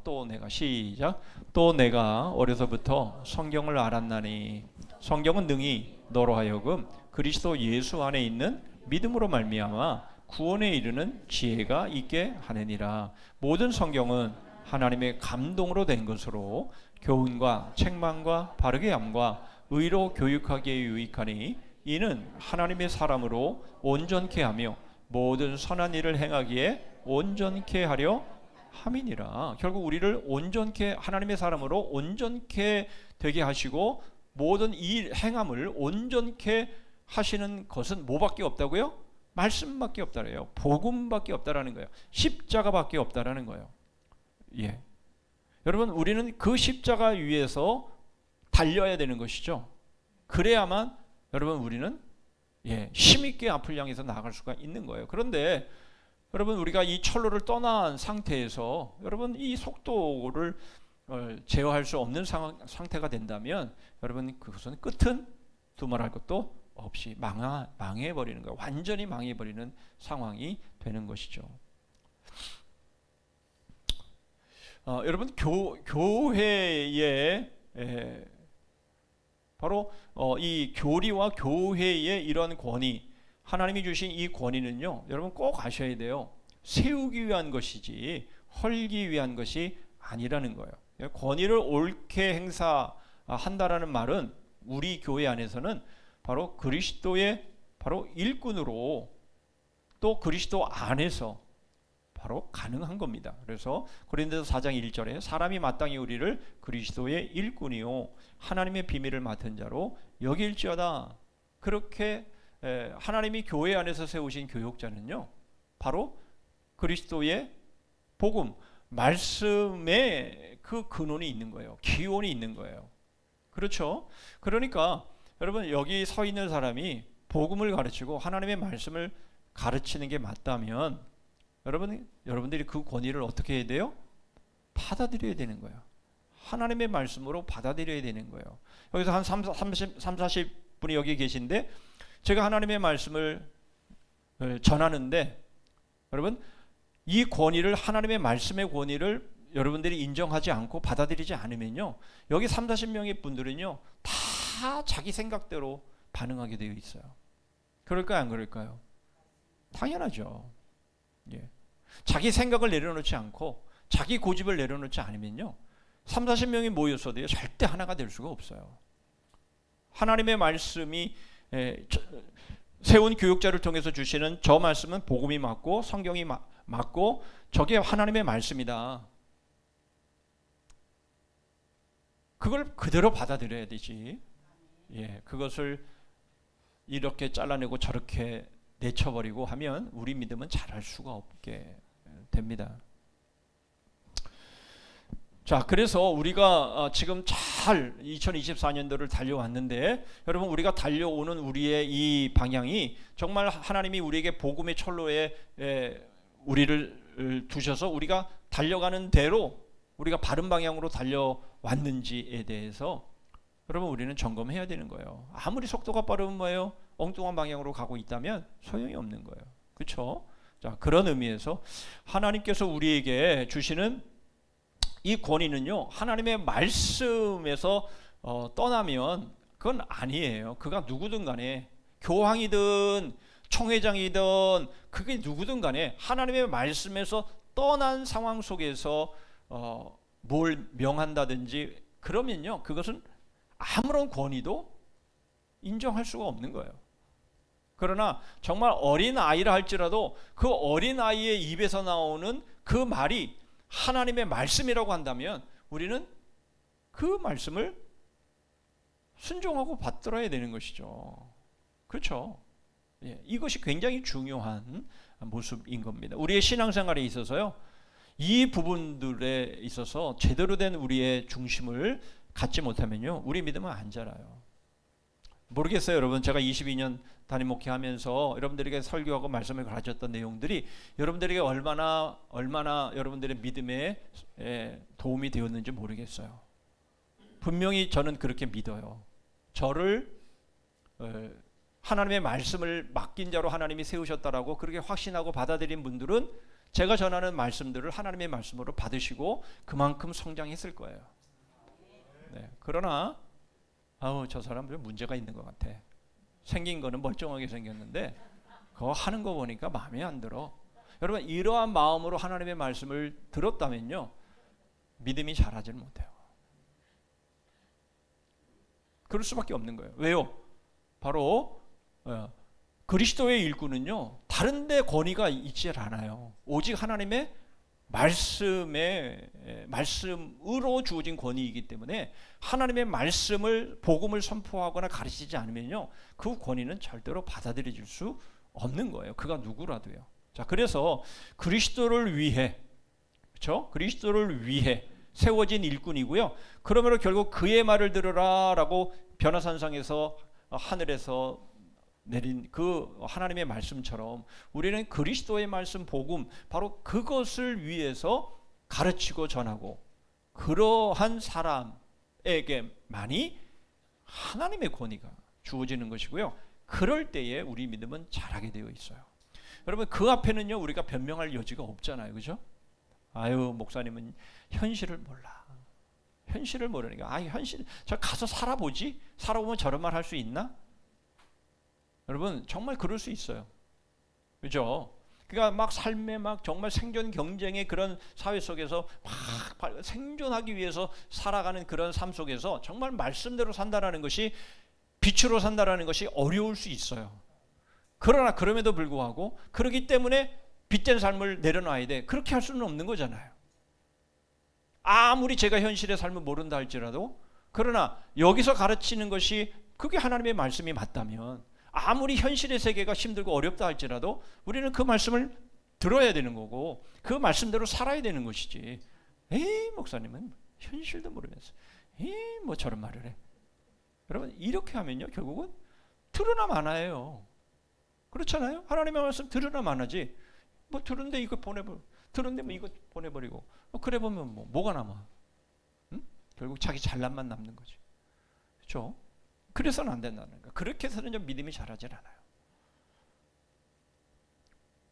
또 내가 시작. 또 내가 어려서부터 성경을 알았나니 성경은 능히 너로 하여금 그리스도 예수 안에 있는 믿음으로 말미암아 구원에 이르는 지혜가 있게 하느니라. 모든 성경은 하나님의 감동으로 된 것으로 교훈과 책망과 바르게 함과 의로 교육하기에 유익하니 이는 하나님의 사람으로 온전케 하며 모든 선한 일을 행하기에 온전케 하려 함이니라. 결국 우리를 온전케 하나님의 사람으로 온전케 되게 하시고 모든 이 행함을 온전케 하시는 것은 뭐밖에 없다고요? 말씀밖에 없다래요. 복음밖에 없다라는 거예요. 십자가밖에 없다라는 거예요. 예. 여러분 우리는 그 십자가 위에서 달려야 되는 것이죠. 그래야만 여러분 우리는 힘있게 앞을 향해서 나아갈 수가 있는 거예요. 그런데 여러분 우리가 이 철로를 떠난 상태에서 여러분 이 속도를 제어할 수 없는 상태가 된다면 여러분 그것은 끝은 두말할 것도 없이 망해버리는 거예요. 완전히 망해버리는 상황이 되는 것이죠. 여러분 교회에 바로 이 교리와 교회의 이런 권위, 하나님이 주신 이 권위는요 여러분 꼭 아셔야 돼요. 세우기 위한 것이지 헐기 위한 것이 아니라는 거예요. 권위를 옳게 행사한다라는 말은 우리 교회 안에서는 바로 그리스도의 바로 일꾼으로 또 그리스도 안에서 바로 가능한 겁니다. 그래서 고린도서 4장 1절에 사람이 마땅히 우리를 그리스도의 일꾼이요 하나님의 비밀을 맡은 자로 여길지어다. 그렇게 하나님이 교회 안에서 세우신 교육자는요 바로 그리스도의 복음 말씀에 그 근원이 있는 거예요. 기원이 있는 거예요. 그렇죠? 그러니까 여러분 여기 서 있는 사람이 복음을 가르치고 하나님의 말씀을 가르치는 게 맞다면 여러분들이 그 권위를 어떻게 해야 돼요? 받아들여야 되는 거예요. 하나님의 말씀으로 받아들여야 되는 거예요. 여기서 한 40분이 여기 계신데 제가 하나님의 말씀을 전하는데 여러분 이 권위를 하나님의 말씀의 권위를 여러분들이 인정하지 않고 받아들이지 않으면요 여기 30-40명의 분들은요 다 자기 생각대로 반응하게 되어 있어요. 그럴까요 안 그럴까요? 당연하죠. 예. 자기 생각을 내려놓지 않고 자기 고집을 내려놓지 않으면요 30-40명이 모였어도요 절대 하나가 될 수가 없어요. 하나님의 말씀이 세운 교육자를 통해서 주시는 저 말씀은 복음이 맞고 성경이 맞고 저게 하나님의 말씀이다. 그걸 그대로 받아들여야 되지. 예, 그것을 이렇게 잘라내고 저렇게 내쳐버리고 하면 우리 믿음은 자랄 수가 없게 됩니다. 자, 그래서 우리가 지금 잘 2024년도를 달려왔는데 여러분 우리가 달려오는 우리의 이 방향이 정말 하나님이 우리에게 복음의 철로에 우리를 두셔서 우리가 달려가는 대로 우리가 바른 방향으로 달려왔는지에 대해서 여러분 우리는 점검해야 되는 거예요. 아무리 속도가 빠르면 뭐예요? 엉뚱한 방향으로 가고 있다면 소용이 없는 거예요. 그렇죠? 자, 그런 의미에서 하나님께서 우리에게 주시는 이 권위는요 하나님의 말씀에서 떠나면 그건 아니에요. 그가 누구든 간에 교황이든 총회장이든 그게 누구든 간에 하나님의 말씀에서 떠난 상황 속에서 뭘 명한다든지 그러면요 그것은 아무런 권위도 인정할 수가 없는 거예요. 그러나 정말 어린 아이라 할지라도 그 어린 아이의 입에서 나오는 그 말이 하나님의 말씀이라고 한다면 우리는 그 말씀을 순종하고 받들어야 되는 것이죠. 그렇죠? 예, 이것이 굉장히 중요한 모습인 겁니다. 우리의 신앙생활에 있어서요 이 부분들에 있어서 제대로 된 우리의 중심을 갖지 못하면요 우리 믿음은 안 자라요. 모르겠어요, 여러분. 제가 22년 담임 목회하면서 여러분들에게 설교하고 말씀을 가르쳤던 내용들이 여러분들에게 얼마나 여러분들의 믿음에 도움이 되었는지 모르겠어요. 분명히 저는 그렇게 믿어요. 저를 하나님의 말씀을 맡긴 자로 하나님이 세우셨다라고 그렇게 확신하고 받아들인 분들은 제가 전하는 말씀들을 하나님의 말씀으로 받으시고 그만큼 성장했을 거예요. 네. 그러나 저 사람 좀 문제가 있는 것 같아. 생긴 거는 멀쩡하게 생겼는데 그거 하는 거 보니까 마음에 안 들어. 여러분, 이러한 마음으로 하나님의 말씀을 들었다면요, 믿음이 자라질 못해요. 그럴 수밖에 없는 거예요. 왜요? 바로 그리스도의 일꾼은요, 다른 데 권위가 있지 않아요. 오직 하나님의 말씀으로 주어진 권위이기 때문에 하나님의 말씀을, 복음을 선포하거나 가르치지 않으면요, 그 권위는 절대로 받아들여질 수 없는 거예요. 그가 누구라도요. 자, 그래서 그리스도를 위해, 그렇죠? 그리스도를 위해 세워진 일꾼이고요. 그러므로 결국 그의 말을 들으라라고 변화산상에서 하늘에서 내린 그 하나님의 말씀처럼 우리는 그리스도의 말씀, 복음, 바로 그것을 위해서 가르치고 전하고, 그러한 사람에게만이 하나님의 권위가 주어지는 것이고요. 그럴 때에 우리 믿음은 자라게 되어 있어요. 여러분, 그 앞에는요, 우리가 변명할 여지가 없잖아요. 그죠? 목사님은 현실을 몰라. 현실을 모르니까 현실, 저 가서 살아보지? 살아보면 저런 말 할 수 있나? 여러분, 정말 그럴 수 있어요. 그죠? 그러니까 막 삶에 막 정말 생존 경쟁의 그런 사회 속에서 막 생존하기 위해서 살아가는 그런 삶 속에서 정말 말씀대로 산다라는 것이, 빛으로 산다라는 것이 어려울 수 있어요. 그러나 그럼에도 불구하고 그렇기 때문에 빛된 삶을 내려놔야 돼. 그렇게 할 수는 없는 거잖아요. 아무리 제가 현실의 삶을 모른다 할지라도, 그러나 여기서 가르치는 것이 그게 하나님의 말씀이 맞다면, 아무리 현실의 세계가 힘들고 어렵다 할지라도 우리는 그 말씀을 들어야 되는 거고 그 말씀대로 살아야 되는 것이지. 목사님은 현실도 모르면서 뭐 저런 말을 해. 여러분, 이렇게 하면요, 결국은 들으나 마나예요. 그렇잖아요? 하나님의 말씀 들으나 마나지. 뭐 들은데 이거 들은데 뭐 이거 보내버리고 그래 보면 뭐가 남아? 응? 결국 자기 잘난만 남는 거지. 그렇죠? 그래서는 안 된다는 거예요. 그렇게 해서는 믿음이 자라질 않아요.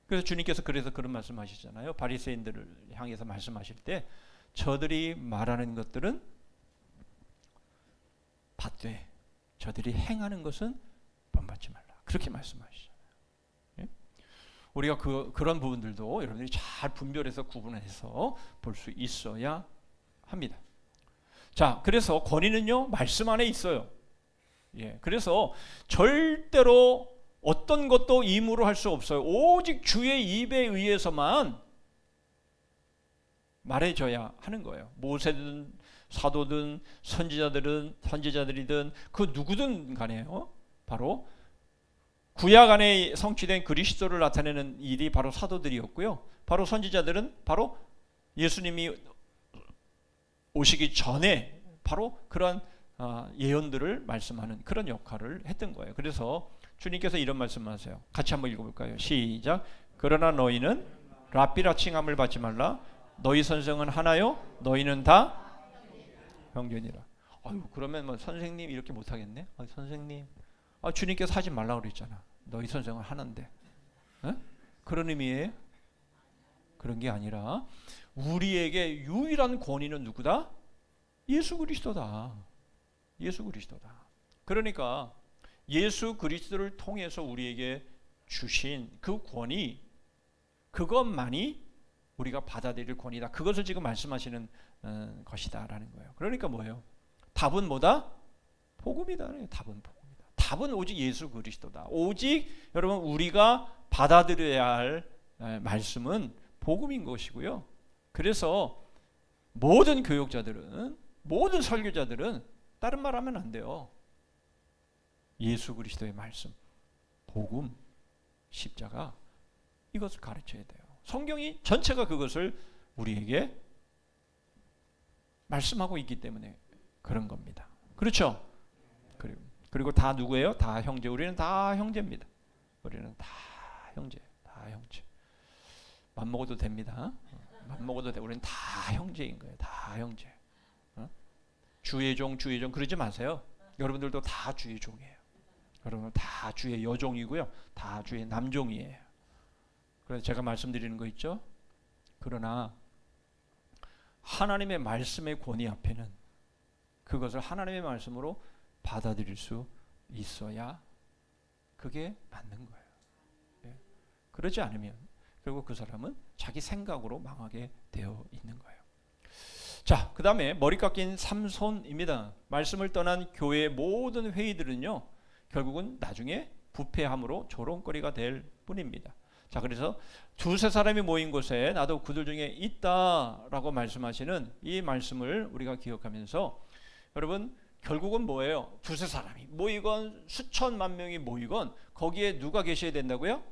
그래서 주님께서 그런 말씀하시잖아요. 바리새인들을 향해서 말씀하실 때, 저들이 말하는 것들은 받되 저들이 행하는 것은 본받지 말라. 그렇게 말씀하시잖아요. 예? 우리가 그런 부분들도 여러분들이 잘 분별해서 구분해서 볼 수 있어야 합니다. 자, 그래서 권위는요, 말씀 안에 있어요. 예, 그래서 절대로 어떤 것도 임으로 할 수 없어요. 오직 주의 입에 의해서만 말해줘야 하는 거예요. 모세든 사도든 선지자들이든 그 누구든 간에요, 바로 구약 안에 성취된 그리스도를 나타내는 일이 바로 사도들이었고요. 바로 선지자들은 바로 예수님이 오시기 전에 바로 그런 예언들을 말씀하는 그런 역할을 했던 거예요. 그래서 주님께서 이런 말씀하세요. 같이 한번 읽어볼까요? 시작. 그러나 너희는 랍비라 칭함을 받지 말라. 너희 선생은 하나요? 너희는 다 형제니라. 그러면 뭐 선생님 이렇게 못하겠네? 선생님, 주님께서 하지 말라고 그랬잖아. 너희 선생은 하나인데. 그런 의미예요? 그런 게 아니라 우리에게 유일한 권위는 누구다? 예수 그리스도다. 예수 그리스도다. 그러니까 예수 그리스도를 통해서 우리에게 주신 그 권위, 그것만이 우리가 받아들일 권위다. 그것을 지금 말씀하시는 것이다라는 거예요. 그러니까 뭐예요? 답은 뭐다? 복음이다. 답은 복음이다. 답은 오직 예수 그리스도다. 오직 여러분, 우리가 받아들여야 할 말씀은 복음인 것이고요. 그래서 모든 교육자들은, 모든 설교자들은 다른 말 하면 안 돼요. 예수 그리스도의 말씀, 복음, 십자가, 이것을 가르쳐야 돼요. 성경이 전체가 그것을 우리에게 말씀하고 있기 때문에 그런 겁니다. 그렇죠? 그리고 다 누구예요? 다 형제. 우리는 다 형제입니다. 우리는 다 형제, 다 형제. 맘 먹어도 됩니다. 맘 먹어도 돼. 우리는 다 형제인 거예요. 다 형제. 주의 종, 주의 종 그러지 마세요. 여러분들도 다 주의 종이에요. 여러분 다 주의 여종이고요. 다 주의 남종이에요. 그래서 제가 말씀드리는 거 있죠. 그러나 하나님의 말씀의 권위 앞에는 그것을 하나님의 말씀으로 받아들일 수 있어야 그게 맞는 거예요. 예. 그러지 않으면 결국 그 사람은 자기 생각으로 망하게 되어 있는 거예요. 자, 그 다음에 머리 깎인 삼손입니다. 말씀을 떠난 교회의 모든 회의들은요, 결국은 나중에 부패함으로 조롱거리가 될 뿐입니다. 자, 그래서 두세 사람이 모인 곳에 나도 그들 중에 있다라고 말씀하시는 이 말씀을 우리가 기억하면서 여러분 결국은 뭐예요? 두세 사람이 모이건 수천만 명이 모이건 거기에 누가 계셔야 된다고요?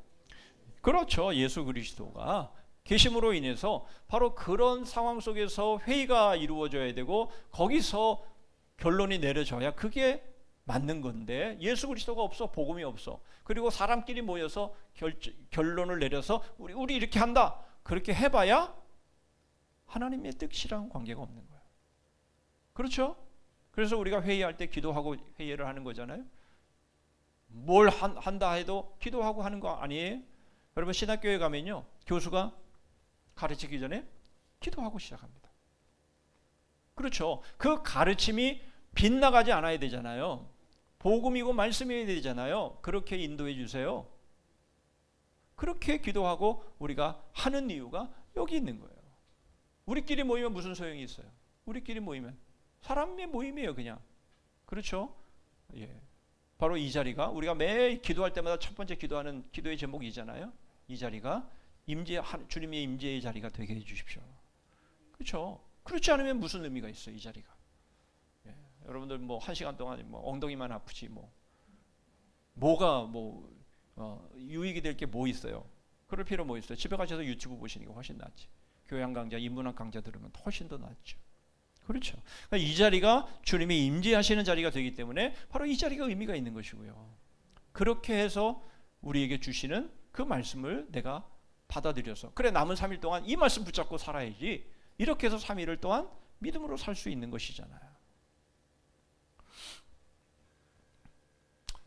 그렇죠. 예수 그리스도가 계심으로 인해서 바로 그런 상황 속에서 회의가 이루어져야 되고 거기서 결론이 내려져야 그게 맞는 건데 예수 그리스도가 없어, 복음이 없어. 그리고 사람끼리 모여서 결론을 내려서 우리 이렇게 한다. 그렇게 해봐야 하나님의 뜻이랑 관계가 없는 거예요. 그렇죠? 그래서 우리가 회의할 때 기도하고 회의를 하는 거잖아요. 뭘 한다 해도 기도하고 하는 거 아니에요? 여러분 신학교에 가면요, 교수가 가르치기 전에 기도하고 시작합니다. 그렇죠. 그 가르침이 빗나가지 않아야 되잖아요. 복음이고 말씀이어야 되잖아요. 그렇게 인도해 주세요. 그렇게 기도하고 우리가 하는 이유가 여기 있는 거예요. 우리끼리 모이면 무슨 소용이 있어요? 우리끼리 모이면 사람의 모임이에요, 그냥. 그렇죠? 예. 바로 이 자리가 우리가 매일 기도할 때마다 첫 번째 기도하는 기도의 제목이잖아요. 이 자리가 주님의 임재의 자리가 되게 해주십시오. 그렇죠? 그렇지 않으면 무슨 의미가 있어요, 이 자리가? 예. 여러분들 뭐 1시간 동안 뭐 엉덩이만 아프지 뭐가 유익이 될 게 뭐 있어요? 그럴 필요 뭐 있어요? 집에 가셔서 유튜브 보시는 게 훨씬 낫지. 교양 강좌, 인문학 강좌 들으면 훨씬 더 낫죠. 그렇죠. 그러니까 이 자리가 주님이 임재하시는 자리가 되기 때문에 바로 이 자리가 의미가 있는 것이고요. 그렇게 해서 우리에게 주시는 그 말씀을 내가 받아들여서 그래 남은 3일 동안 이 말씀 붙잡고 살아야지. 이렇게 해서 3일을 동안 믿음으로 살 수 있는 것이잖아요.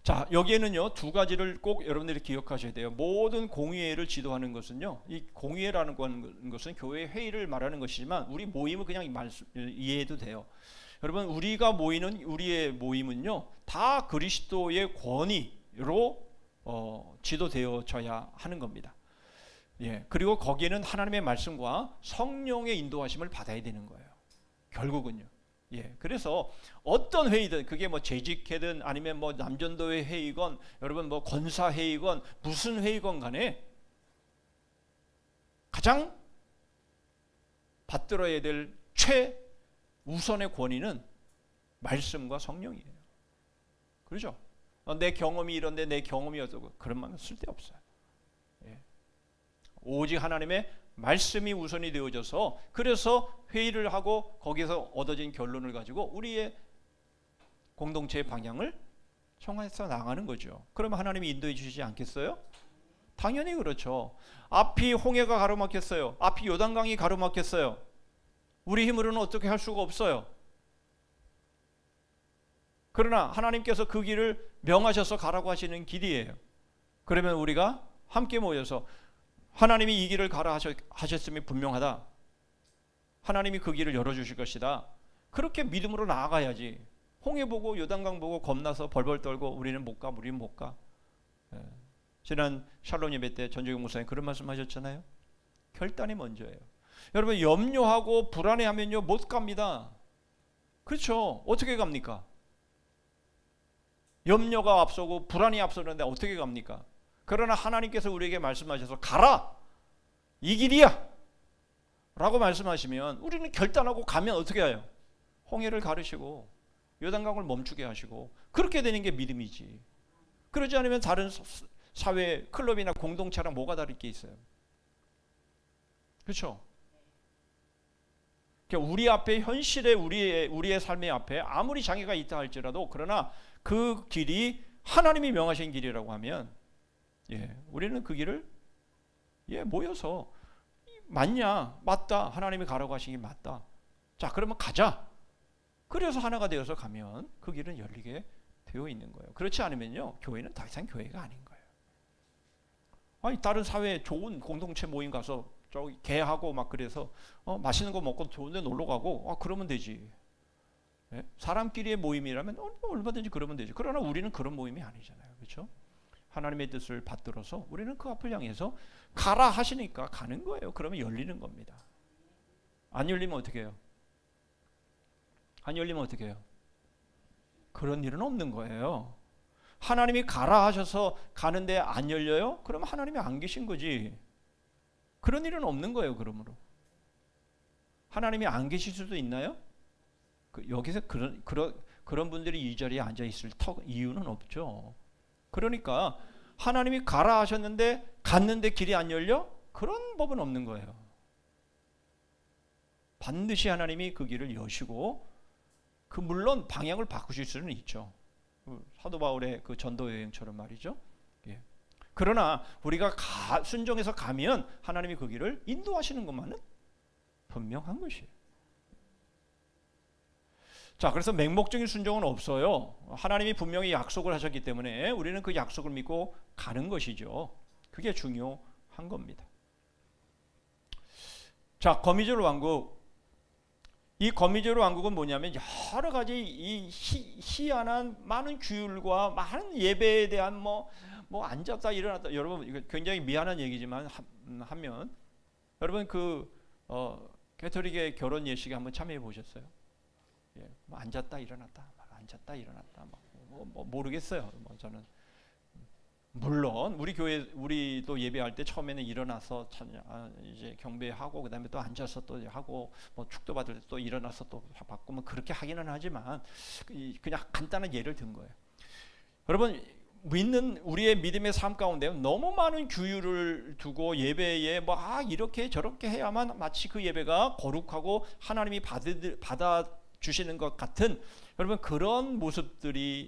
자, 여기에는요 두 가지를 꼭 여러분들이 기억하셔야 돼요. 모든 공의회를 지도하는 것은요, 이 공의회라는 것은 교회 회의를 말하는 것이지만 우리 모임을 그냥 이해해도 돼요. 여러분 우리가 모이는 우리의 모임은요 다 그리스도의 권위로 지도되어져야 하는 겁니다. 예, 그리고 거기에는 하나님의 말씀과 성령의 인도하심을 받아야 되는 거예요. 결국은요. 예, 그래서 어떤 회의든 그게 뭐 재직회든 아니면 뭐 남전도회 회의건 여러분 뭐 권사 회의건 무슨 회의건 간에 가장 받들어야 될 최우선의 권위는 말씀과 성령이에요. 그렇죠? 내 경험이 이런데 내 경험이 어쩌고 그런 말은 쓸데없어요. 예. 오직 하나님의 말씀이 우선이 되어져서 그래서 회의를 하고 거기서 얻어진 결론을 가지고 우리의 공동체의 방향을 정해서 나가는 거죠. 그러면 하나님이 인도해 주시지 않겠어요? 당연히 그렇죠. 앞이 홍해가 가로막혔어요. 앞이 요단강이 가로막혔어요. 우리 힘으로는 어떻게 할 수가 없어요. 그러나 하나님께서 그 길을 명하셔서 가라고 하시는 길이에요. 그러면 우리가 함께 모여서 하나님이 이 길을 가라 하셨음이 분명하다. 하나님이 그 길을 열어주실 것이다. 그렇게 믿음으로 나아가야지. 홍해 보고 요단강 보고 겁나서 벌벌 떨고 우리는 못 가, 우리는 못 가. 예. 지난 샬롬 예배 때 전재경 목사님 그런 말씀하셨잖아요. 결단이 먼저예요. 여러분 염려하고 불안해하면요 못 갑니다. 그렇죠? 어떻게 갑니까? 염려가 앞서고 불안이 앞서는데 어떻게 갑니까? 그러나 하나님께서 우리에게 말씀하셔서 가라! 이 길이야! 라고 말씀하시면 우리는 결단하고 가면 어떻게 해요? 홍해를 가르시고 요단강을 멈추게 하시고 그렇게 되는 게 믿음이지. 그러지 않으면 다른 사회, 클럽이나 공동체랑 뭐가 다를 게 있어요? 그렇죠? 그러니까 우리 앞에 현실의 우리의 삶의 앞에 아무리 장애가 있다 할지라도 그러나 그 길이 하나님이 명하신 길이라고 하면 우리는 그 길을 모여서 맞냐? 맞다. 하나님이 가라고 하신 게 맞다. 자, 그러면 가자. 그래서 하나가 되어서 가면 그 길은 열리게 되어 있는 거예요. 그렇지 않으면요, 교회는 더 이상 교회가 아닌 거예요. 아니, 다른 사회 좋은 공동체 모임 가서 저기 개하고 막 그래서 맛있는 거 먹고 좋은데 놀러 가고 그러면 되지. 사람끼리의 모임이라면 얼마든지 그러면 되지. 그러나 우리는 그런 모임이 아니잖아요. 그렇죠? 하나님의 뜻을 받들어서 우리는 그 앞을 향해서 가라 하시니까 가는 거예요. 그러면 열리는 겁니다. 안 열리면 어떻게 해요? 안 열리면 어떻게 해요? 그런 일은 없는 거예요. 하나님이 가라 하셔서 가는데 안 열려요? 그러면 하나님이 안 계신 거지. 그런 일은 없는 거예요. 그러므로 하나님이 안 계실 수도 있나요? 여기서 그런 분들이 이 자리에 앉아 있을 이유는 없죠. 그러니까 하나님이 가라 하셨는데 갔는데 길이 안 열려? 그런 법은 없는 거예요. 반드시 하나님이 그 길을 여시고 물론 방향을 바꾸실 수는 있죠. 사도 바울의 그 전도 여행처럼 말이죠. 그러나 우리가 순종해서 가면 하나님이 그 길을 인도하시는 것만은 분명한 것이에요. 자, 그래서 맹목적인 순종은 없어요. 하나님이 분명히 약속을 하셨기 때문에 우리는 그 약속을 믿고 가는 것이죠. 그게 중요한 겁니다. 자, 거미줄 왕국. 이 거미줄 왕국은 뭐냐면 여러 가지 이 희한한 많은 규율과 많은 예배에 대한 뭐 앉았다 일어났다. 여러분 이거 굉장히 미안한 얘기지만 하면 여러분 가톨릭의 결혼 예식에 한번 참여해 보셨어요? 뭐 앉았다 일어났다, 앉았다 일어났다, 모르겠어요. 저는 물론 우리도 예배할 때 처음에는 일어나서 이제 경배하고 그다음에 또 앉아서 또 하고 축도 받을 때 또 일어나서 또 받고 그렇게 하기는 하지만 그냥 간단한 예를 든 거예요. 여러분 믿는 우리의 믿음의 삶 가운데 너무 많은 규율을 두고 예배에 이렇게 저렇게 해야만 마치 그 예배가 거룩하고 하나님이 받아 주시는 것 같은 여러분 그런 모습들이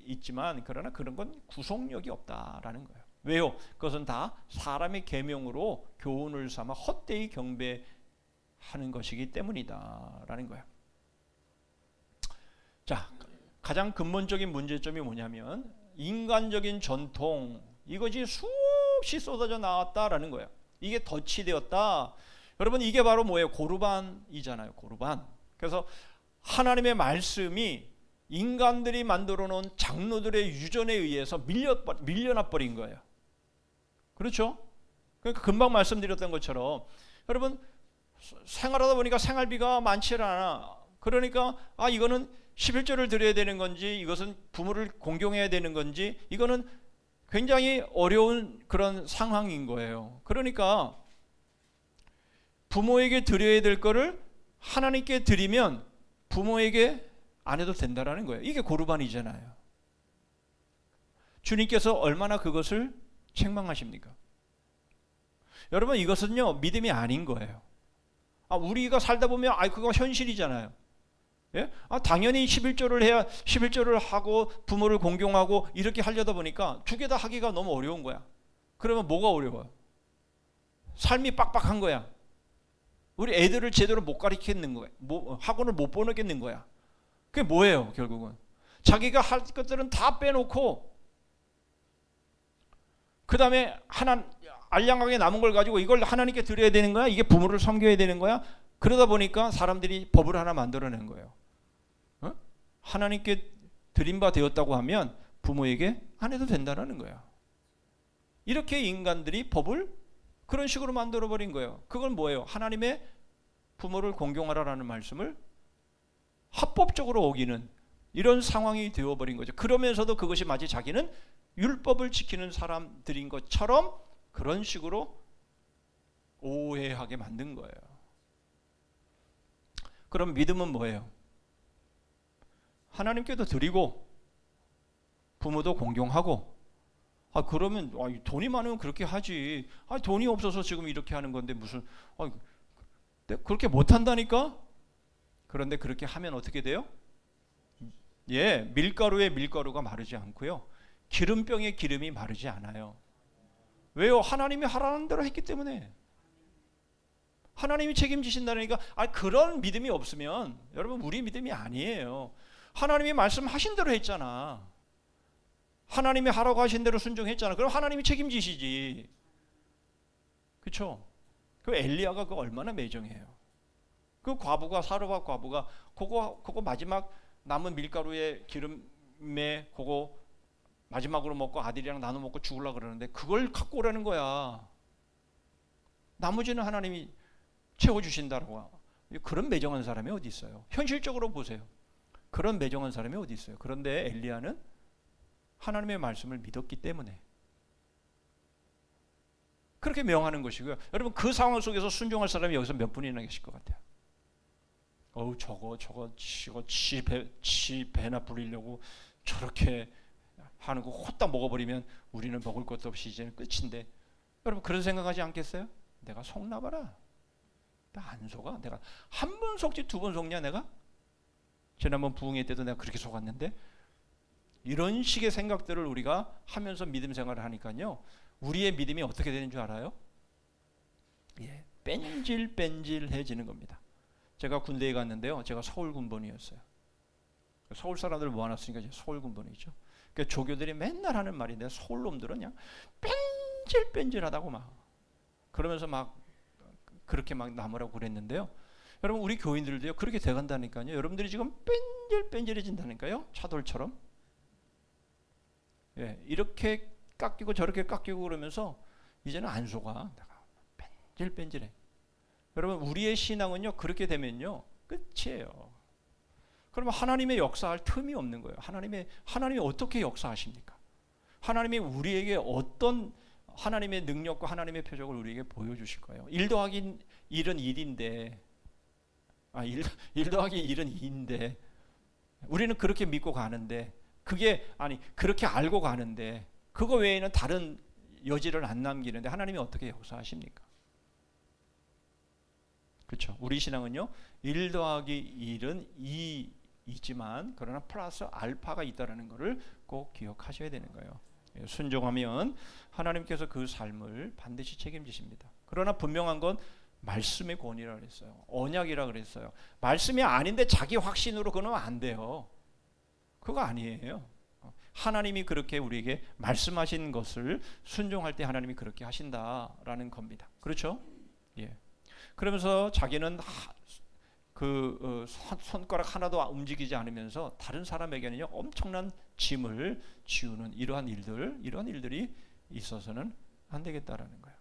있지만 그러나 그런 건 구속력이 없다라는 거예요. 왜요? 그것은 다 사람의 계명으로 교훈을 삼아 헛되이 경배하는 것이기 때문이다라는 거예요. 자, 가장 근본적인 문제점이 뭐냐면 인간적인 전통 이것이 수없이 쏟아져 나왔다라는 거예요. 이게 덫이 되었다. 여러분 이게 바로 뭐예요? 고르반이잖아요. 고르반. 그래서 하나님의 말씀이 인간들이 만들어 놓은 장로들의 유전에 의해서 밀려나 버린 거예요. 그렇죠? 그러니까 금방 말씀드렸던 것처럼 여러분 생활하다 보니까 생활비가 많지 않아. 그러니까 이거는 11조를 드려야 되는 건지 이것은 부모를 공경해야 되는 건지 이거는 굉장히 어려운 그런 상황인 거예요. 그러니까 부모에게 드려야 될 거를 하나님께 드리면 부모에게 안 해도 된다라는 거예요. 이게 고르반이잖아요. 주님께서 얼마나 그것을 책망하십니까? 여러분 이것은요 믿음이 아닌 거예요. 우리가 살다 보면 그거 현실이잖아요. 예? 당연히 11조를 해야 11조를 하고 부모를 공경하고 이렇게 하려다 보니까 두 개 다 하기가 너무 어려운 거야. 그러면 뭐가 어려워요? 삶이 빡빡한 거야. 우리 애들을 제대로 못 가르치겠는 거야. 학원을 못 보내겠는 거야. 그게 뭐예요? 결국은 자기가 할 것들은 다 빼놓고 그 다음에 알량하게 남은 걸 가지고 이걸 하나님께 드려야 되는 거야? 이게 부모를 섬겨야 되는 거야? 그러다 보니까 사람들이 법을 하나 만들어낸 거예요. 하나님께 드린 바 되었다고 하면 부모에게 안 해도 된다는 거야. 이렇게 인간들이 법을 그런 식으로 만들어버린 거예요. 그건 뭐예요? 하나님의 부모를 공경하라라는 말씀을 합법적으로 어기는 이런 상황이 되어버린 거죠. 그러면서도 그것이 마치 자기는 율법을 지키는 사람들인 것처럼 그런 식으로 오해하게 만든 거예요. 그럼 믿음은 뭐예요? 하나님께도 드리고 부모도 공경하고 그러면 돈이 많으면 그렇게 하지. 돈이 없어서 지금 이렇게 하는 건데 무슨 그렇게 못한다니까? 그런데 그렇게 하면 어떻게 돼요? 예, 밀가루에 밀가루가 마르지 않고요. 기름병에 기름이 마르지 않아요. 왜요? 하나님이 하라는 대로 했기 때문에. 하나님이 책임지신다니까. 그런 믿음이 없으면 여러분 우리 믿음이 아니에요. 하나님이 말씀하신 대로 했잖아. 하나님이 하라고 하신 대로 순종했잖아. 그럼 하나님이 책임지시지. 그렇죠? 그 엘리야가 그 얼마나 매정해요. 그 과부가 사르밧 과부가 그거 마지막 남은 밀가루에 기름에 그거 마지막으로 먹고 아들이랑 나눠 먹고 죽으려고 그러는데 그걸 갖고 오라는 거야. 나머지는 하나님이 채워주신다라고. 그런 매정한 사람이 어디 있어요? 현실적으로 보세요. 그런 매정한 사람이 어디 있어요? 그런데 엘리야는 하나님의 말씀을 믿었기 때문에 그렇게 명하는 것이고요. 여러분 그 상황 속에서 순종할 사람이 여기서 몇 분이나 계실 것 같아요? 저거 지 배나 부리려고 저렇게 하는 거 홀딱 먹어버리면 우리는 먹을 것도 없이 이제는 끝인데, 여러분 그런 생각하지 않겠어요? 내가 속나 봐라. 나 안 속아. 내가 한 번 속지 두 번 속냐 내가? 지난번 부흥회 때도 내가 그렇게 속았는데. 이런 식의 생각들을 우리가 하면서 믿음 생활을 하니까요, 우리의 믿음이 어떻게 되는 줄 알아요? 예, 뺀질뺀질해지는 겁니다. 제가 군대에 갔는데요, 제가 서울 군번이었어요. 서울 사람들 모아놨으니까 이제 서울 군번이죠. 그러니까 조교들이 맨날 하는 말인데, 서울 놈들은 그냥 뺀질뺀질하다고 막 그러면서 막 그렇게 막 남으라고 그랬는데요. 여러분 우리 교인들도요 그렇게 돼간다니까요. 여러분들이 지금 뺀질뺀질해진다니까요. 차돌처럼. 예, 이렇게 깎이고 저렇게 깎이고 그러면서 이제는 안 속아. 내가 뺀질뺀질해. 여러분 우리의 신앙은요 그렇게 되면요 끝이에요. 그러면 하나님의 역사할 틈이 없는 거예요. 하나님이 어떻게 역사하십니까? 하나님이 우리에게 어떤 하나님의 능력과 하나님의 표적을 우리에게 보여주실 거예요. 1 더하기 1은 1인데 1 더하기 1은 2인데 우리는 그렇게 믿고 가는데, 그렇게 알고 가는데 그거 외에는 다른 여지를 안 남기는데 하나님이 어떻게 역사하십니까? 그렇죠. 우리 신앙은요 1 더하기 1은 2이지만 그러나 플러스 알파가 있다는 것을 꼭 기억하셔야 되는 거예요. 순종하면 하나님께서 그 삶을 반드시 책임지십니다. 그러나 분명한 건 말씀의 권위라고 그랬어요. 언약이라고 그랬어요. 말씀이 아닌데 자기 확신으로 그러면 안 돼요. 그거 아니에요. 하나님이 그렇게 우리에게 말씀하신 것을 순종할 때 하나님이 그렇게 하신다라는 겁니다. 그렇죠? 예. 그러면서 자기는 손가락 하나도 움직이지 않으면서 다른 사람에게는요 엄청난 짐을 지우는 이러한 일들이 있어서는 안 되겠다라는 거예요.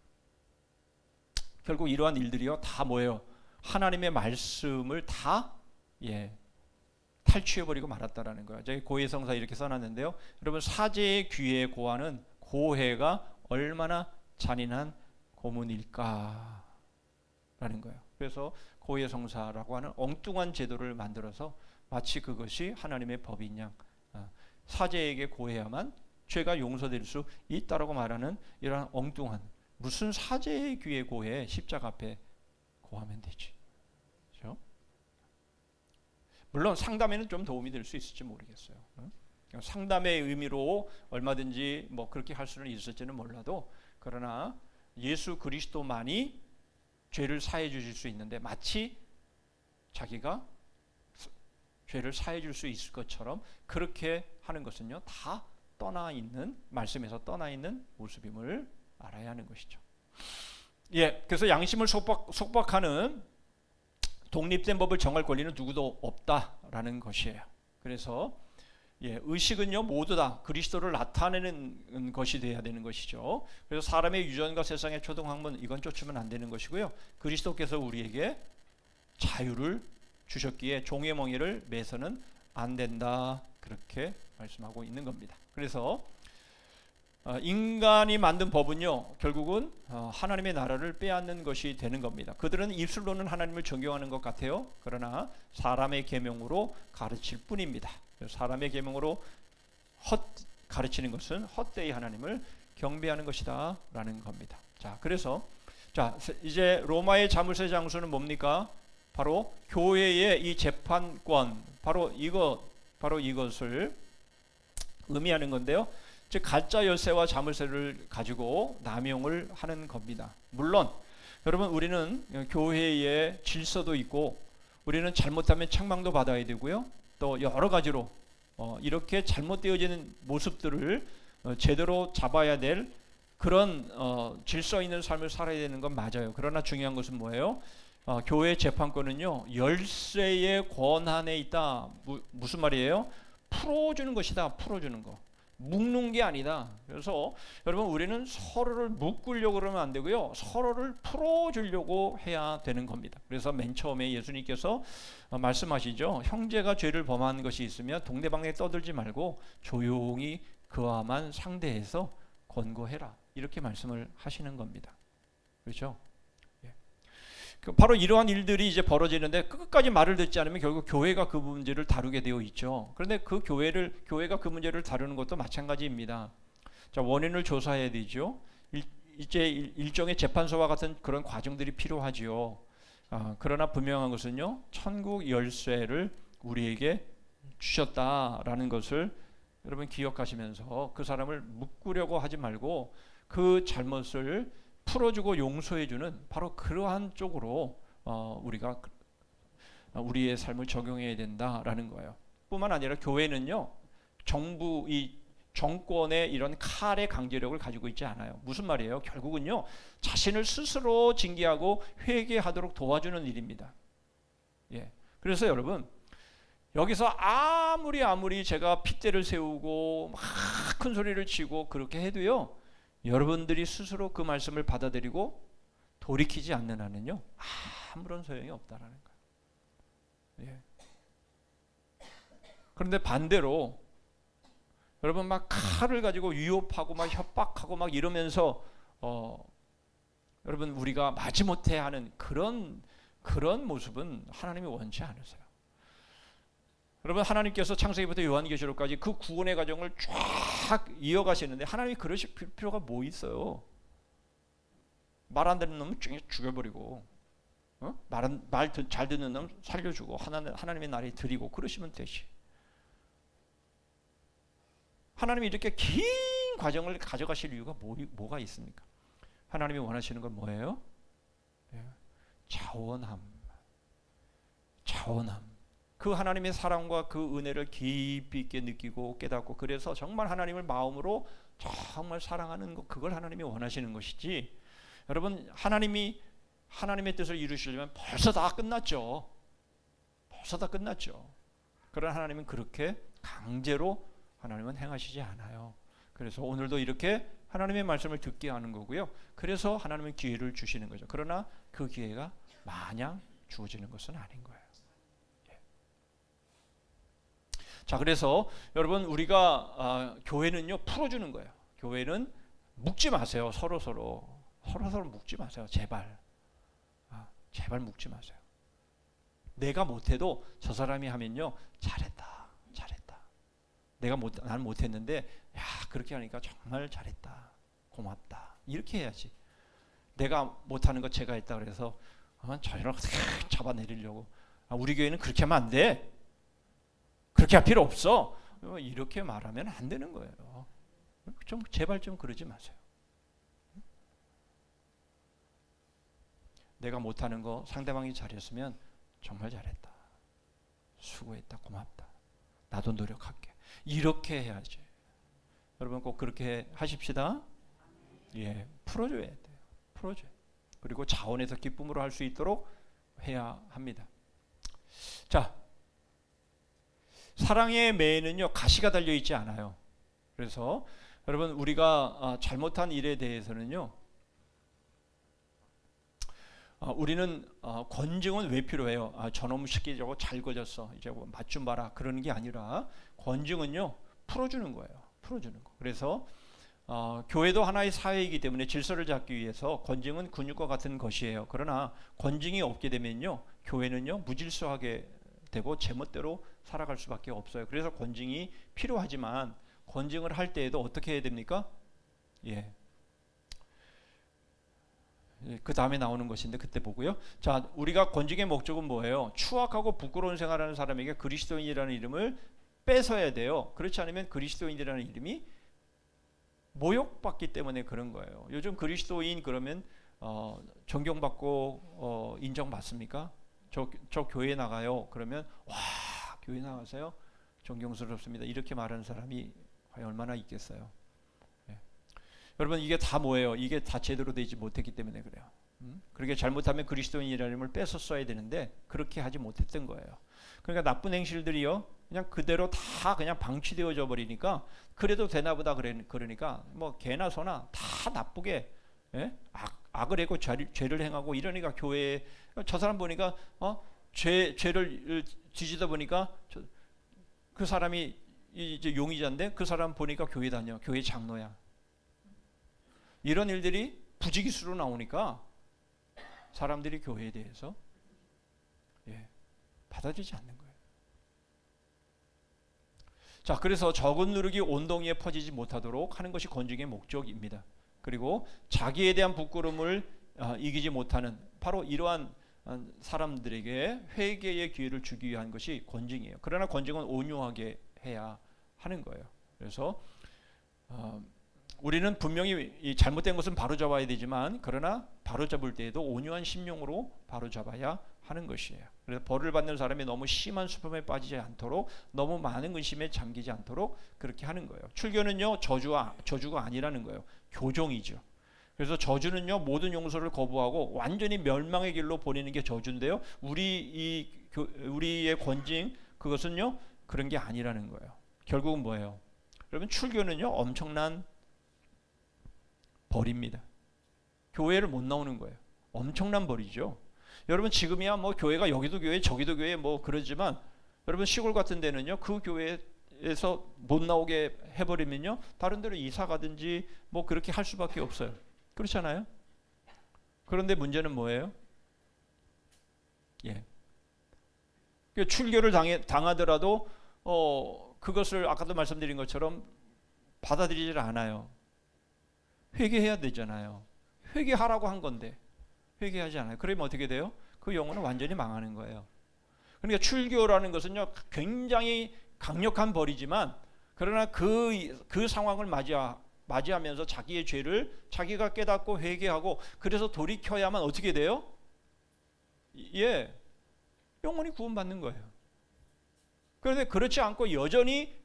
결국 이러한 일들이요 다 뭐예요? 하나님의 말씀을 다 탈취해버리고 말았다라는 거예요. 저기 고해성사 이렇게 써놨는데요. 여러분 사제의 귀에 고하는 고해가 얼마나 잔인한 고문일까라는 거예요. 그래서 고해성사라고 하는 엉뚱한 제도를 만들어서 마치 그것이 하나님의 법인 양 사제에게 고해야만 죄가 용서될 수 있다라고 말하는 이러한 엉뚱한, 무슨 사제의 귀에 고해 십자가 앞에 고하면 되지. 그렇죠? 물론 상담에는 좀 도움이 될 수 있을지 모르겠어요. 상담의 의미로 얼마든지 뭐 그렇게 할 수는 있을지는 몰라도, 그러나 예수 그리스도만이 죄를 사해 주실 수 있는데 마치 자기가 죄를 사해 줄 수 있을 것처럼 그렇게 하는 것은요 다 떠나 있는, 말씀에서 떠나 있는 모습임을 알아야 하는 것이죠. 예, 그래서 양심을 속박하는 독립된 법을 정할 권리는 누구도 없다라는 것이에요. 그래서 의식은요 모두 다 그리스도를 나타내는 것이 되어야 되는 것이죠. 그래서 사람의 유전과 세상의 초등학문 이건 쫓으면 안 되는 것이고요. 그리스도께서 우리에게 자유를 주셨기에 종의 멍에를 매서는 안 된다, 그렇게 말씀하고 있는 겁니다. 그래서 인간이 만든 법은요 결국은 하나님의 나라를 빼앗는 것이 되는 겁니다. 그들은 입술로는 하나님을 존경하는 것 같아요. 그러나 사람의 계명으로 가르칠 뿐입니다. 사람의 계명으로 가르치는 것은 헛되이 하나님을 경배하는 것이다 라는 겁니다. 자, 그래서 이제 로마의 자물쇠 장수는 뭡니까? 바로 교회의 이 재판권, 바로 이거 바로 이것을 의미하는 건데요. 즉 가짜 열쇠와 자물쇠를 가지고 남용을 하는 겁니다. 물론 여러분 우리는 교회의 질서도 있고 우리는 잘못하면 책망도 받아야 되고요. 또 여러 가지로 이렇게 잘못되어지는 모습들을 제대로 잡아야 될 그런 질서 있는 삶을 살아야 되는 건 맞아요. 그러나 중요한 것은 뭐예요? 교회 재판권은요 열쇠의 권한에 있다. 무슨 말이에요? 풀어주는 것이다. 풀어주는 거. 묶는 게 아니다. 그래서 여러분 우리는 서로를 묶으려고 그러면 안 되고요. 서로를 풀어주려고 해야 되는 겁니다. 그래서 맨 처음에 예수님께서 말씀하시죠. 형제가 죄를 범한 것이 있으면 동네방네 떠들지 말고 조용히 그와만 상대해서 권고해라. 이렇게 말씀을 하시는 겁니다. 그렇죠? 바로 이러한 일들이 이제 벌어지는데 끝까지 말을 듣지 않으면 결국 교회가 그 문제를 다루게 되어 있죠. 그런데 그 교회가 그 문제를 다루는 것도 마찬가지입니다. 자, 원인을 조사해야 되죠. 이제 일종의 재판소와 같은 그런 과정들이 필요하지요. 그러나 분명한 것은요, 천국 열쇠를 우리에게 주셨다라는 것을 여러분 기억하시면서 그 사람을 묶으려고 하지 말고 그 잘못을 풀어주고 용서해주는 바로 그러한 쪽으로 우리가 우리의 삶을 적용해야 된다라는 거예요. 뿐만 아니라 교회는요, 이 정권의 이런 칼의 강제력을 가지고 있지 않아요. 무슨 말이에요? 결국은요, 자신을 스스로 징계하고 회개하도록 도와주는 일입니다. 예. 그래서 여러분 여기서 아무리 제가 핏대를 세우고 막 큰 소리를 치고 그렇게 해도요, 여러분들이 스스로 그 말씀을 받아들이고 돌이키지 않는 한은요 아무런 소용이 없다라는 거예요. 예. 그런데 반대로 여러분 막 칼을 가지고 위협하고 막 협박하고 막 이러면서 여러분 우리가 마지못해 하는 그런 모습은 하나님이 원치 않으세요. 여러분 하나님께서 창세기부터 요한계시록까지 그 구원의 과정을 쫙 이어가시는데 하나님이 그러실 필요가 뭐 있어요? 말 안 듣는 놈은 죽여버리고 말 잘 듣는 놈 살려주고 하나님의 나라에 드리고 그러시면 되지. 하나님이 이렇게 긴 과정을 가져가실 이유가 뭐가 있습니까? 하나님이 원하시는 건 뭐예요? 자원함. 그 하나님의 사랑과 그 은혜를 깊이 있게 느끼고 깨닫고 그래서 정말 하나님을 마음으로 정말 사랑하는 것, 그걸 하나님이 원하시는 것이지. 여러분 하나님의 뜻을 이루시려면 벌써 다 끝났죠. 그러나 하나님은 그렇게 강제로 하나님은 행하시지 않아요. 그래서 오늘도 이렇게 하나님의 말씀을 듣게 하는 거고요. 그래서 하나님은 기회를 주시는 거죠. 그러나 그 기회가 마냥 주어지는 것은 아닌 거예요. 자, 그래서 여러분 우리가 교회는요 풀어주는 거예요. 교회는 묶지 마세요. 서로 묶지 마세요. 제발 묶지 마세요. 내가 못해도 저 사람이 하면요 잘했다. 난 못했는데 야 그렇게 하니까 정말 잘했다. 고맙다. 이렇게 해야지. 내가 못하는 거 제가 했다 그래서 저희를 잡아내리려고 우리 교회는 그렇게 하면 안 돼. 그렇게 할 필요 없어. 이렇게 말하면 안 되는 거예요. 좀 제발 좀 그러지 마세요. 내가 못하는 거 상대방이 잘했으면 정말 잘했다. 수고했다. 고맙다. 나도 노력할게. 이렇게 해야지. 여러분 꼭 그렇게 하십시다. 예, 풀어줘야 돼요. 풀어줘요. 그리고 자원에서 기쁨으로 할 수 있도록 해야 합니다. 자, 사랑의 매에는요 가시가 달려 있지 않아요. 그래서 여러분 우리가 잘못한 일에 대해서는요 우리는 권증은 왜 필요해요? 저놈 새끼 저거 잘 거졌어. 이제 맛 좀 봐라. 그러는 게 아니라 권증은요 풀어주는 거예요. 풀어주는 거. 그래서 교회도 하나의 사회이기 때문에 질서를 잡기 위해서 권증은 근육과 같은 것이에요. 그러나 권증이 없게 되면요 교회는요 무질서하게 되고 제멋대로 살아갈 수밖에 없어요. 그래서 권증이 필요하지만 권증을 할 때에도 어떻게 해야 됩니까? 예. 그 다음에 나오는 것인데 그때 보고요. 자, 우리가 권증의 목적은 뭐예요? 추악하고 부끄러운 생활하는 사람에게 그리스도인이라는 이름을 뺏어야 돼요. 그렇지 않으면 그리스도인이라는 이름이 모욕받기 때문에 그런 거예요. 요즘 그리스도인 그러면 존경받고 인정받습니까? 저 교회 나가요. 그러면 와, 교회 나가세요? 존경스럽습니다. 이렇게 말하는 사람이 과연 얼마나 있겠어요? 예. 여러분 이게 다 뭐예요? 이게 다 제대로 되지 못했기 때문에 그래요. 그렇게 잘못하면 그리스도인이라는 이름을 뺏었어야 되는데 그렇게 하지 못했던 거예요. 그러니까 나쁜 행실들이요 그냥 그대로 다 그냥 방치되어져 버리니까 그래도 되나 보다 그러니까 뭐 개나 소나 다 나쁘게 악을 해고 죄를 행하고 이러니까 교회에 저 사람 보니까 죄를 뒤지다 보니까 그 사람이 이제 용의자인데 그 사람 보니까 교회 다녀, 교회 장로야. 이런 일들이 부지기수로 나오니까 사람들이 교회에 대해서 받아들이지 않는 거예요. 자, 그래서 적은 누룩이 온동이에 퍼지지 못하도록 하는 것이 건증의 목적입니다. 그리고 자기에 대한 부끄러움을 이기지 못하는 바로 이러한 사람들에게 회개의 기회를 주기 위한 것이 건증이에요. 그러나 건증은 온유하게 해야 하는 거예요. 그래서 우리는 분명히 이 잘못된 것은 바로잡아야 되지만 그러나 바로잡을 때에도 온유한 심령으로 바로잡아야 하는 것이에요. 그래서 벌을 받는 사람이 너무 심한 수품에 빠지지 않도록 너무 많은 근심에 잠기지 않도록 그렇게 하는 거예요. 출교는요 저주가 아니라는 거예요. 교종이죠. 그래서 저주는요 모든 용서를 거부하고 완전히 멸망의 길로 보내는 게 저주인데요. 우리의 권징 그것은요 그런 게 아니라는 거예요. 결국은 뭐예요? 여러분 출교는요 엄청난 벌입니다. 교회를 못 나오는 거예요. 엄청난 벌이죠. 여러분 지금이야 뭐 교회가 여기도 교회 저기도 교회 뭐 그러지만 여러분 시골 같은 데는요 그 교회에서 못 나오게 해버리면요 다른 데로 이사 가든지 뭐 그렇게 할 수밖에 없어요. 그렇잖아요. 그런데 문제는 뭐예요? 출교를 당하더라도 그것을 아까도 말씀드린 것처럼 받아들이질 않아요. 회개해야 되잖아요. 회개하라고 한 건데 회개하지 않아요. 그러면 어떻게 돼요? 그 영혼은 완전히 망하는 거예요. 그러니까 출교라는 것은요 굉장히 강력한 벌이지만 그러나 그 상황을 맞이하면서 자기의 죄를 자기가 깨닫고 회개하고 그래서 돌이켜야만 어떻게 돼요? 영혼이 구원받는 거예요. 그런데 그렇지 않고 여전히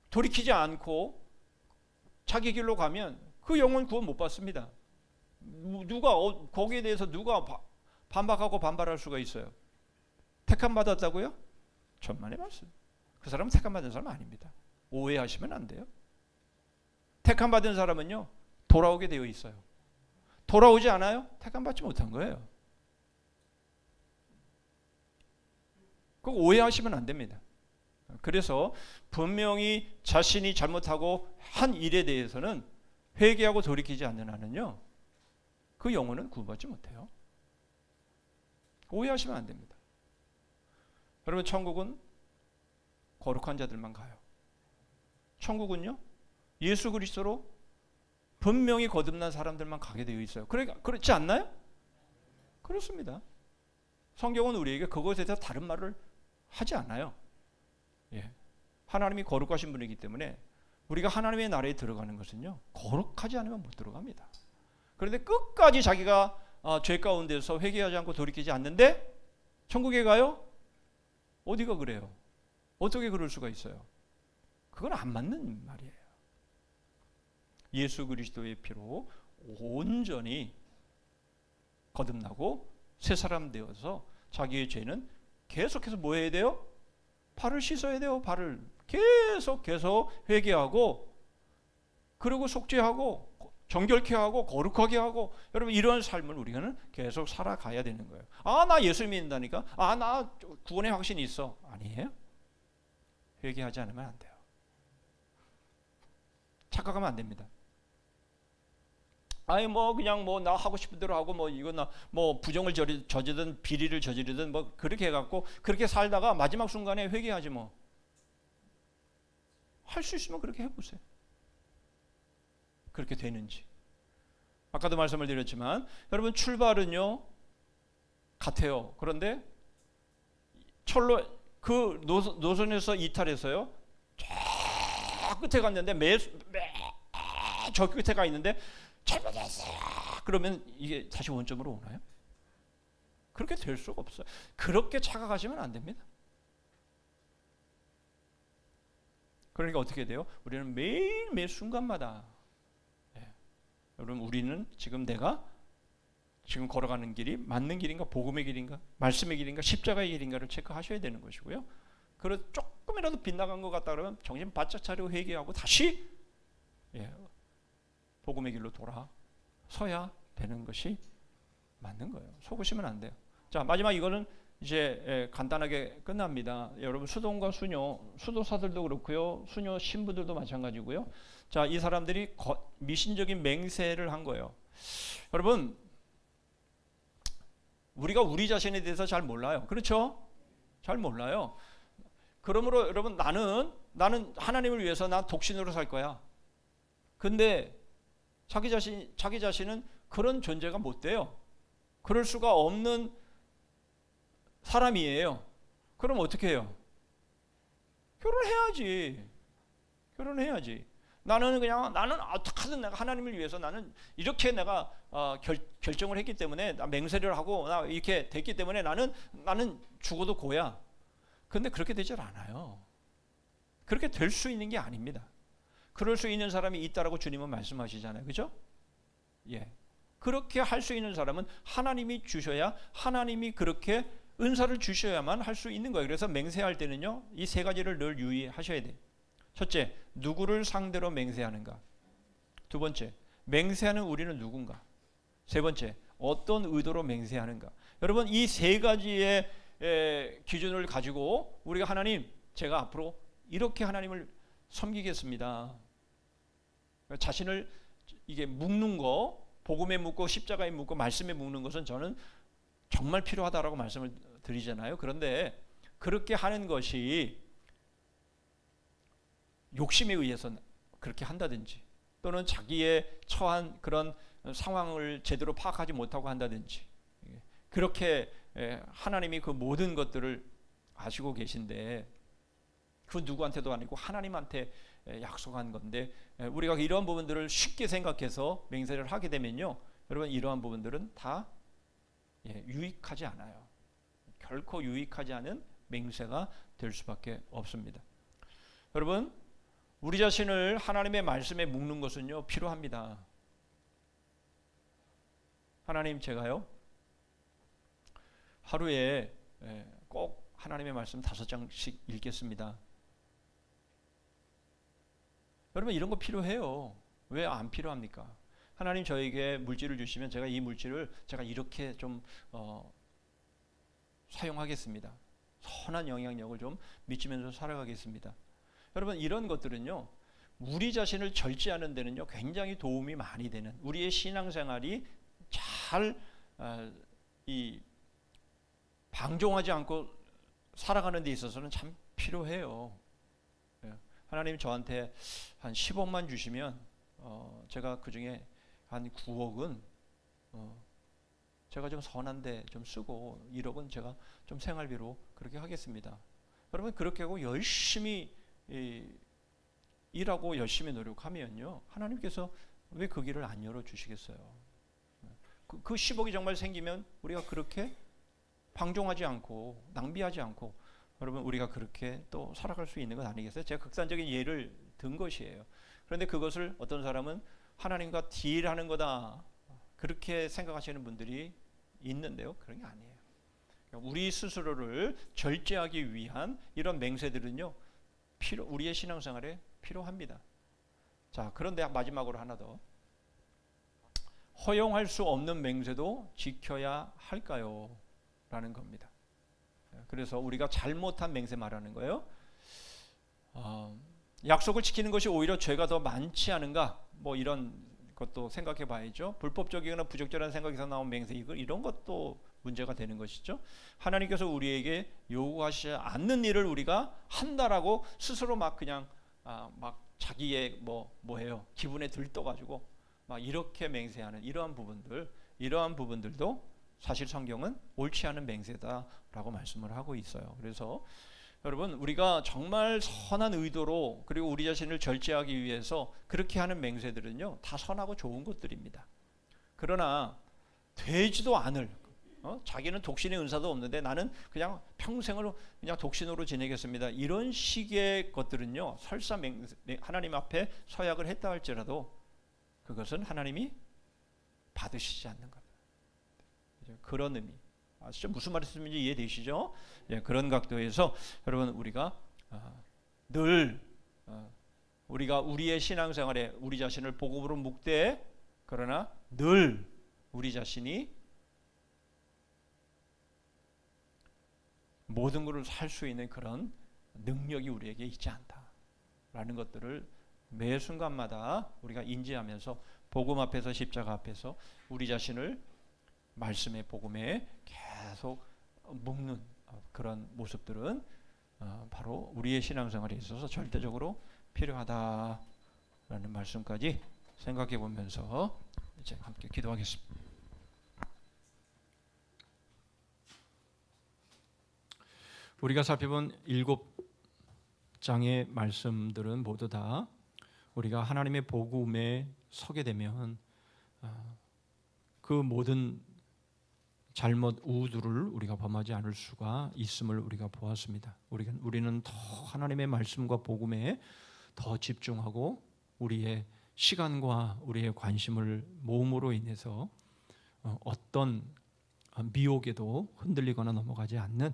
돌이키지 않고 자기 길로 가면 그 영혼 구원 못 받습니다. 거기에 대해서 누가 반박하고 반발할 수가 있어요? 택함 받았다고요? 천만의 말씀. 그 사람은 택함 받은 사람 아닙니다. 오해하시면 안 돼요. 택함 받은 사람은요 돌아오게 되어 있어요. 돌아오지 않아요? 택함 받지 못한 거예요. 그거 오해하시면 안 됩니다. 그래서 분명히 자신이 잘못하고 한 일에 대해서는 회개하고 돌이키지 않는 한은요 그 영혼은 구원받지 못해요. 오해하시면 안 됩니다. 여러분 천국은 거룩한 자들만 가요. 천국은요 예수 그리스도로 분명히 거듭난 사람들만 가게 되어 있어요. 그렇지 않나요? 그렇습니다. 성경은 우리에게 그것에 대해서 다른 말을 하지 않아요. 하나님이 거룩하신 분이기 때문에 우리가 하나님의 나라에 들어가는 것은요 거룩하지 않으면 못 들어갑니다. 그런데 끝까지 자기가 죄 가운데서 회개하지 않고 돌이키지 않는데 천국에 가요? 어디가 그래요? 어떻게 그럴 수가 있어요? 그건 안 맞는 말이에요. 예수 그리스도의 피로 온전히 거듭나고 새 사람 되어서 자기의 죄는 계속해서 뭐 해야 돼요? 발을 씻어야 돼요. 발을 계속 회개하고 그리고 속죄하고 정결케 하고 거룩하게 하고 여러분 이런 삶을 우리는 계속 살아가야 되는 거예요. 나 예수 믿는다니까 나 구원의 확신이 있어. 아니에요. 회개하지 않으면 안 돼요. 착각하면 안 됩니다. 그냥 나 하고 싶은 대로 하고 이건 나 부정을 저지르든 비리를 저지르든 그렇게 해갖고 그렇게 살다가 마지막 순간에 회개하지 할 수 있으면 그렇게 해보세요. 그렇게 되는지. 아까도 말씀을 드렸지만 여러분 출발은요 같아요. 그런데 철로 그 노선에서 이탈해서요. 저 끝에 갔는데 저 끝에 가 있는데 잘못했어요. 그러면 이게 다시 원점으로 오나요? 그렇게 될 수가 없어요. 그렇게 착각하시면 안 됩니다. 그러니까 어떻게 돼요? 우리는 매일매일 순간마다 여러분 우리는 지금 내가 지금 걸어가는 길이 맞는 길인가, 복음의 길인가, 말씀의 길인가, 십자가의 길인가를 체크하셔야 되는 것이고요. 그래서 조금이라도 빗나간 것 같다 그러면 정신 바짝 차리고 회개하고 다시 복음의 길로 돌아서야 되는 것이 맞는 거예요. 속으시면 안 돼요. 자, 마지막 이거는 이제 간단하게 끝납니다. 여러분 수동과 수녀, 수도사들도 그렇고요, 수녀 신부들도 마찬가지고요. 자, 이 사람들이 미신적인 맹세를 한 거예요. 여러분, 우리가 우리 자신에 대해서 잘 몰라요. 그렇죠? 잘 몰라요. 그러므로 여러분 나는 하나님을 위해서 난 독신으로 살 거야. 근데 자기 자신은 그런 존재가 못 돼요. 그럴 수가 없는 사람이에요. 그럼 어떻게 해요? 결혼해야지. 나는 어떻게든 내가 하나님을 위해서 나는 이렇게 내가 결정을 했기 때문에 나 맹세를 하고 나 이렇게 됐기 때문에 나는 죽어도 고야. 근데 그렇게 되질 않아요. 그렇게 될 수 있는 게 아닙니다. 그럴 수 있는 사람이 있다라고 주님은 말씀하시잖아요. 그죠? 예. 그렇게 할 수 있는 사람은 하나님이 주셔야, 하나님이 그렇게 은사를 주셔야만 할 수 있는 거예요. 그래서 맹세할 때는요, 이 세 가지를 늘 유의하셔야 돼요. 첫째, 누구를 상대로 맹세하는가? 두 번째, 맹세하는 우리는 누군가? 세 번째, 어떤 의도로 맹세하는가? 여러분, 이 세 가지의 기준을 가지고 우리가 하나님, 제가 앞으로 이렇게 하나님을 섬기겠습니다. 자신을 이게 묶는 거, 복음에 묶고 십자가에 묶고 말씀에 묶는 것은 저는 정말 필요하다라고 말씀을 드리잖아요. 그런데 그렇게 하는 것이 욕심에 의해서 그렇게 한다든지, 또는 자기의 처한 그런 상황을 제대로 파악하지 못하고 한다든지, 그렇게 하나님이 그 모든 것들을 아시고 계신데 그 누구한테도 아니고 하나님한테 약속한 건데, 우리가 이러한 부분들을 쉽게 생각해서 맹세를 하게 되면요, 여러분 이러한 부분들은 다 유익하지 않아요. 결코 유익하지 않은 맹세가 될 수밖에 없습니다. 여러분, 우리 자신을 하나님의 말씀에 묶는 것은요 필요합니다. 하나님, 제가요 하루에 꼭 하나님의 말씀 5장씩 읽겠습니다. 여러분, 이런 거 필요해요. 왜 안 필요합니까? 하나님 저에게 물질을 주시면 제가 이 물질을 제가 이렇게 좀 사용하겠습니다. 선한 영향력을 좀 미치면서 살아가겠습니다. 여러분, 이런 것들은요, 우리 자신을 절제하는 데는요 굉장히 도움이 많이 되는, 우리의 신앙생활이 잘 방종하지 않고 살아가는 데 있어서는 참 필요해요. 하나님 저한테 한 10억만 주시면 제가 그 중에 한 9억은 제가 좀 선한데 좀 쓰고 1억은 제가 좀 생활비로 그렇게 하겠습니다. 여러분, 그렇게 하고 열심히 일하고 열심히 노력하면요, 하나님께서 왜 그 길을 안 열어주시겠어요? 그 10억이 정말 생기면 우리가 그렇게 방종하지 않고 낭비하지 않고, 여러분 우리가 그렇게 또 살아갈 수 있는 건 아니겠어요? 제가 극단적인 예를 든 것이에요. 그런데 그것을 어떤 사람은 하나님과 딜하는 거다 그렇게 생각하시는 분들이 있는데요, 그런 게 아니에요. 우리 스스로를 절제하기 위한 이런 맹세들은요 우리의 신앙생활에 필요합니다. 자, 그런데 마지막으로 하나 더, 허용할 수 없는 맹세도 지켜야 할까요? 라는 겁니다. 그래서 우리가 잘못한 맹세 말하는 거예요. 약속을 지키는 것이 오히려 죄가 더 많지 않은가, 뭐 이런 것도 생각해 봐야죠. 불법적이거나 부적절한 생각에서 나온 맹세, 이런 것도 문제가 되는 것이죠. 하나님께서 우리에게 요구하시지 않는 일을 우리가 한다라고 스스로 막 그냥 막 자기의 뭐예요 기분에 들떠가지고 막 이렇게 맹세하는 이러한 부분들도 사실 성경은 옳지 않은 맹세다라고 말씀을 하고 있어요. 그래서 여러분, 우리가 정말 선한 의도로 그리고 우리 자신을 절제하기 위해서 그렇게 하는 맹세들은요, 다 선하고 좋은 것들입니다. 그러나 되지도 않을, 자기는 독신의 은사도 없는데 나는 그냥 평생을 그냥 독신으로 지내겠습니다, 이런 식의 것들은요, 설사 하나님 앞에 서약을 했다 할지라도 그것은 하나님이 받으시지 않는 겁니다. 그런 의미, 아시죠? 무슨 말씀인지 이해되시죠? 예, 그런 각도에서 여러분, 우리가 늘 우리가 우리의 신앙생활에 우리 자신을 복음으로 묶되, 그러나 늘 우리 자신이 모든 것을 살 수 있는 그런 능력이 우리에게 있지 않다라는 것들을 매 순간마다 우리가 인지하면서 복음 앞에서 십자가 앞에서 우리 자신을 말씀의 복음에 계속 묶는 그런 모습들은 바로 우리의 신앙생활에 있어서 절대적으로 필요하다라는 말씀까지 생각해 보면서 이제 함께 기도하겠습니다. 우리가 살펴본 7장의 말씀들은 모두 다 우리가 하나님의 복음에 서게 되면 그 모든 잘못 우두를 우리가 범하지 않을 수가 있음을 우리가 보았습니다. 우리는 더 하나님의 말씀과 복음에 더 집중하고 우리의 시간과 우리의 관심을 모음으로 인해서 어떤 미혹에도 흔들리거나 넘어가지 않는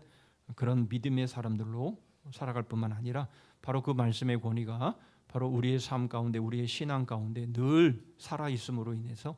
그런 믿음의 사람들로 살아갈 뿐만 아니라 바로 그 말씀의 권위가 바로 우리의 삶 가운데, 우리의 신앙 가운데 늘 살아 있음으로 인해서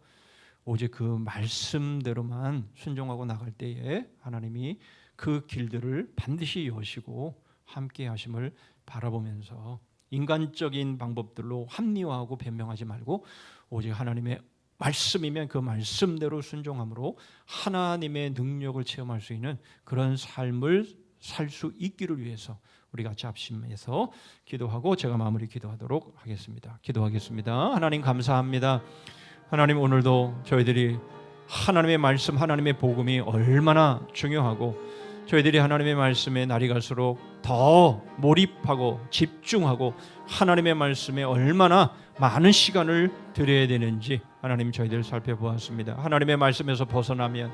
오직 그 말씀대로만 순종하고 나갈 때에 하나님이 그 길들을 반드시 여시고 함께 하심을 바라보면서 인간적인 방법들로 합리화하고 변명하지 말고 오직 하나님의 말씀이면 그 말씀대로 순종함으로 하나님의 능력을 체험할 수 있는 그런 삶을 살 수 있기를 위해서 우리 같이 합심해서 기도하고 제가 마무리 기도하도록 하겠습니다. 기도하겠습니다. 하나님 감사합니다. 하나님, 오늘도 저희들이 하나님의 말씀, 하나님의 복음이 얼마나 중요하고 저희들이 하나님의 말씀에 날이 갈수록 더 몰입하고 집중하고 하나님의 말씀에 얼마나 많은 시간을 들여야 되는지 하나님 저희들 살펴보았습니다. 하나님의 말씀에서 벗어나면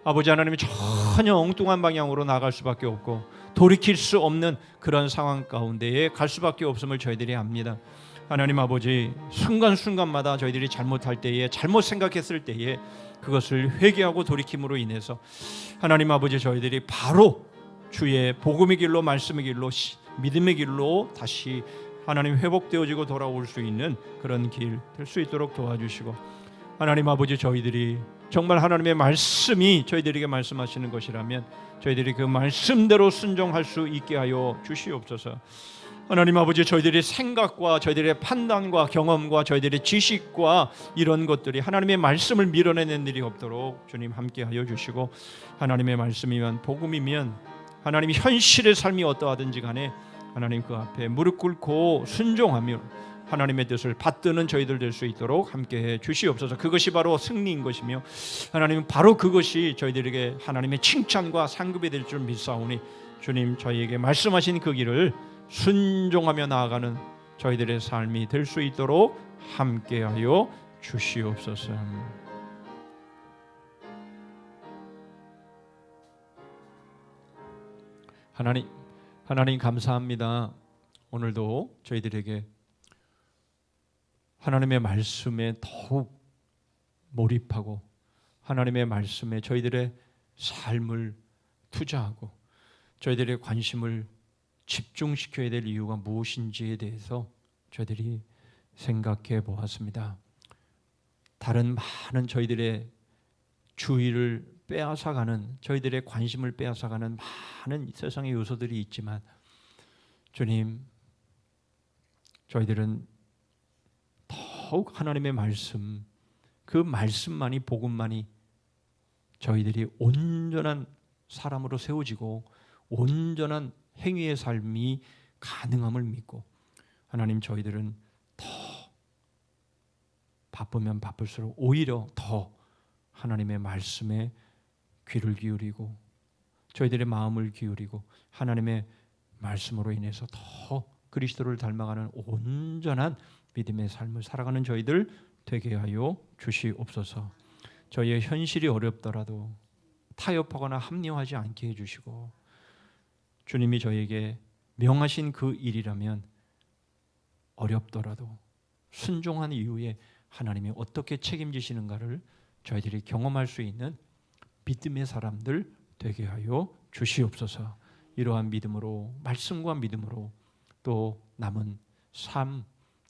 아버지 하나님이 전혀 엉뚱한 방향으로 나갈 수밖에 없고 돌이킬 수 없는 그런 상황 가운데에 갈 수밖에 없음을 저희들이 압니다. 하나님 아버지, 순간순간마다 저희들이 잘못할 때에, 잘못 생각했을 때에 그것을 회개하고 돌이킴으로 인해서 하나님 아버지, 저희들이 바로 주의 복음의 길로, 말씀의 길로, 믿음의 길로 다시 하나님 회복되어지고 돌아올 수 있는 그런 길 될 수 있도록 도와주시고, 하나님 아버지, 저희들이 정말 하나님의 말씀이 저희들에게 말씀하시는 것이라면 저희들이 그 말씀대로 순종할 수 있게 하여 주시옵소서. 하나님 아버지, 저희들의 생각과 저희들의 판단과 경험과 저희들의 지식과 이런 것들이 하나님의 말씀을 밀어내는 일이 없도록 주님 함께 하여 주시고, 하나님의 말씀이면 복음이면 하나님 현실의 삶이 어떠하든지 간에 하나님 그 앞에 무릎 꿇고 순종하며 하나님의 뜻을 받드는 저희들 될 수 있도록 함께해 주시옵소서. 그것이 바로 승리인 것이며 하나님은 바로 그것이 저희들에게 하나님의 칭찬과 상급이 될 줄 믿사오니 주님, 저희에게 말씀하신 그 길을 순종하며 나아가는 저희들의 삶이 될 수 있도록 함께하여 주시옵소서. 하나님 감사합니다. 오늘도 저희들에게 하나님의 말씀에 더욱 몰입하고 하나님의 말씀에 저희들의 삶을 투자하고 저희들의 관심을 집중시켜야 될 이유가 무엇인지에 대해서 저희들이 생각해 보았습니다. 다른 많은 저희들의 주의를 빼앗아가는, 저희들의 관심을 빼앗아가는 많은 세상의 요소들이 있지만 주님, 저희들은 더욱 하나님의 말씀, 그 말씀만이, 복음만이 저희들이 온전한 사람으로 세워지고 온전한 행위의 삶이 가능함을 믿고, 하나님, 저희들은 더 바쁘면 바쁠수록 오히려 더 하나님의 말씀에 귀를 기울이고 저희들의 마음을 기울이고 하나님의 말씀으로 인해서 더 그리스도를 닮아가는 온전한 믿음의 삶을 살아가는 저희들 되게 하여 주시옵소서. 저희의 현실이 어렵더라도 타협하거나 합리화하지 않게 해주시고, 주님이 저에게 명하신 그 일이라면 어렵더라도 순종한 이후에 하나님이 어떻게 책임지시는가를 저희들이 경험할 수 있는 믿음의 사람들 되게 하여 주시옵소서. 이러한 믿음으로, 말씀과 믿음으로 또 남은 삶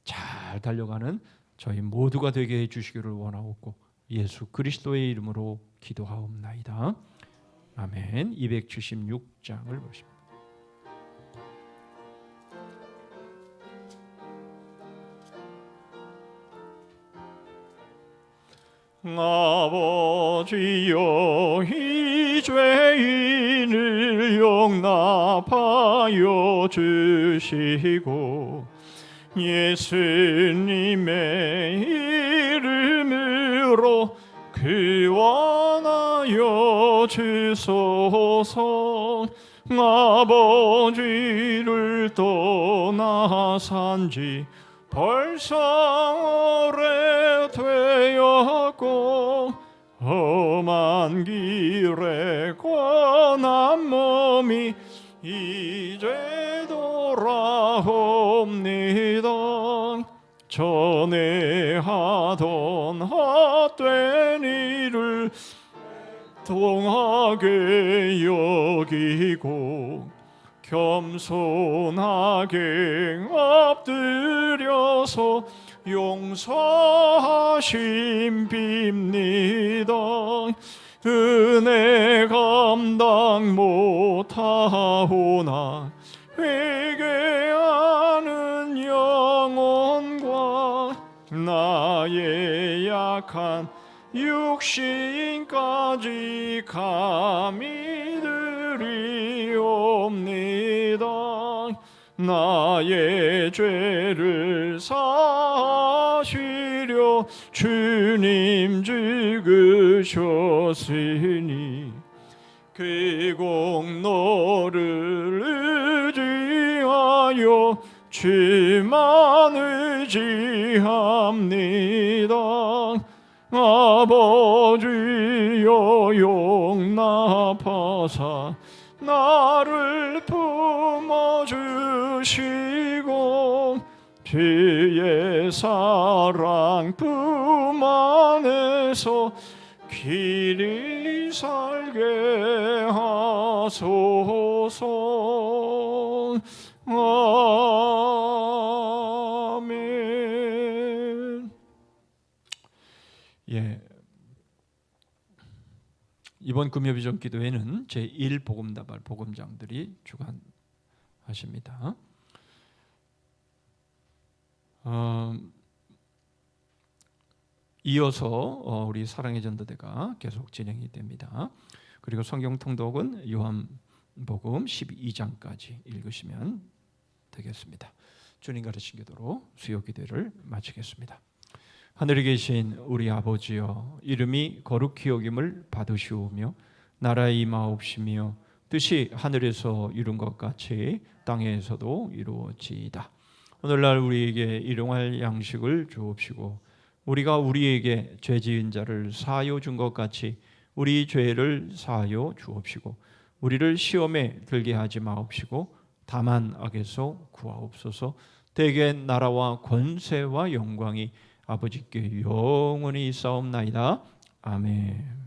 잘 달려가는 저희 모두가 되게 해주시기를 원하옵고 예수 그리스도의 이름으로 기도하옵나이다. 아멘. 276장을 보십니다. 아버지여, 이 죄인을 용납하여 주시고 예수님의 이름으로 구원하여 주소서. 아버지를 떠나 산지 벌써 오래되었고 험한 길에 권한 몸이 이제 돌아옵니다. 전에 하던 헛된 일을 동하게 여기고 겸손하게 엎드려서 용서하심 빕니다. 은혜 감당 못하오나 회개하는 영혼과 나의 약한 육신까지 감히 드리옵니다. 나의 죄를 사하시려 주님 죽으셨으니 그 공로를 의지하여 주만 의지합니다. 아버지여, 용납하사 나를 품어주시고 주의 사랑 품 안에서 길이 살게 하소서. 아멘. 예. 이번 금요비전 기도회는 제1복음다발 복음장들이 주관하십니다. 이어서 우리 사랑의 전도대가 계속 진행이 됩니다. 그리고 성경 통독은 요한복음 12장까지 읽으시면 되겠습니다. 주님 가르친 기도로 수요 기도를 마치겠습니다. 하늘에 계신 우리 아버지여, 이름이 거룩히 여김을 받으시오며 나라의 임하옵시며 뜻이 하늘에서 이룬 것 같이 땅에서도 이루어지이다. 오늘날 우리에게 일용할 양식을 주옵시고 우리가 우리에게 죄 지은 자를 사하여 준 것 같이 우리 죄를 사하여 주옵시고 우리를 시험에 들게 하지 마옵시고 다만 악에서 구하옵소서. 대개 나라와 권세와 영광이 아버지께 영원히 있사옵나이다. 아멘.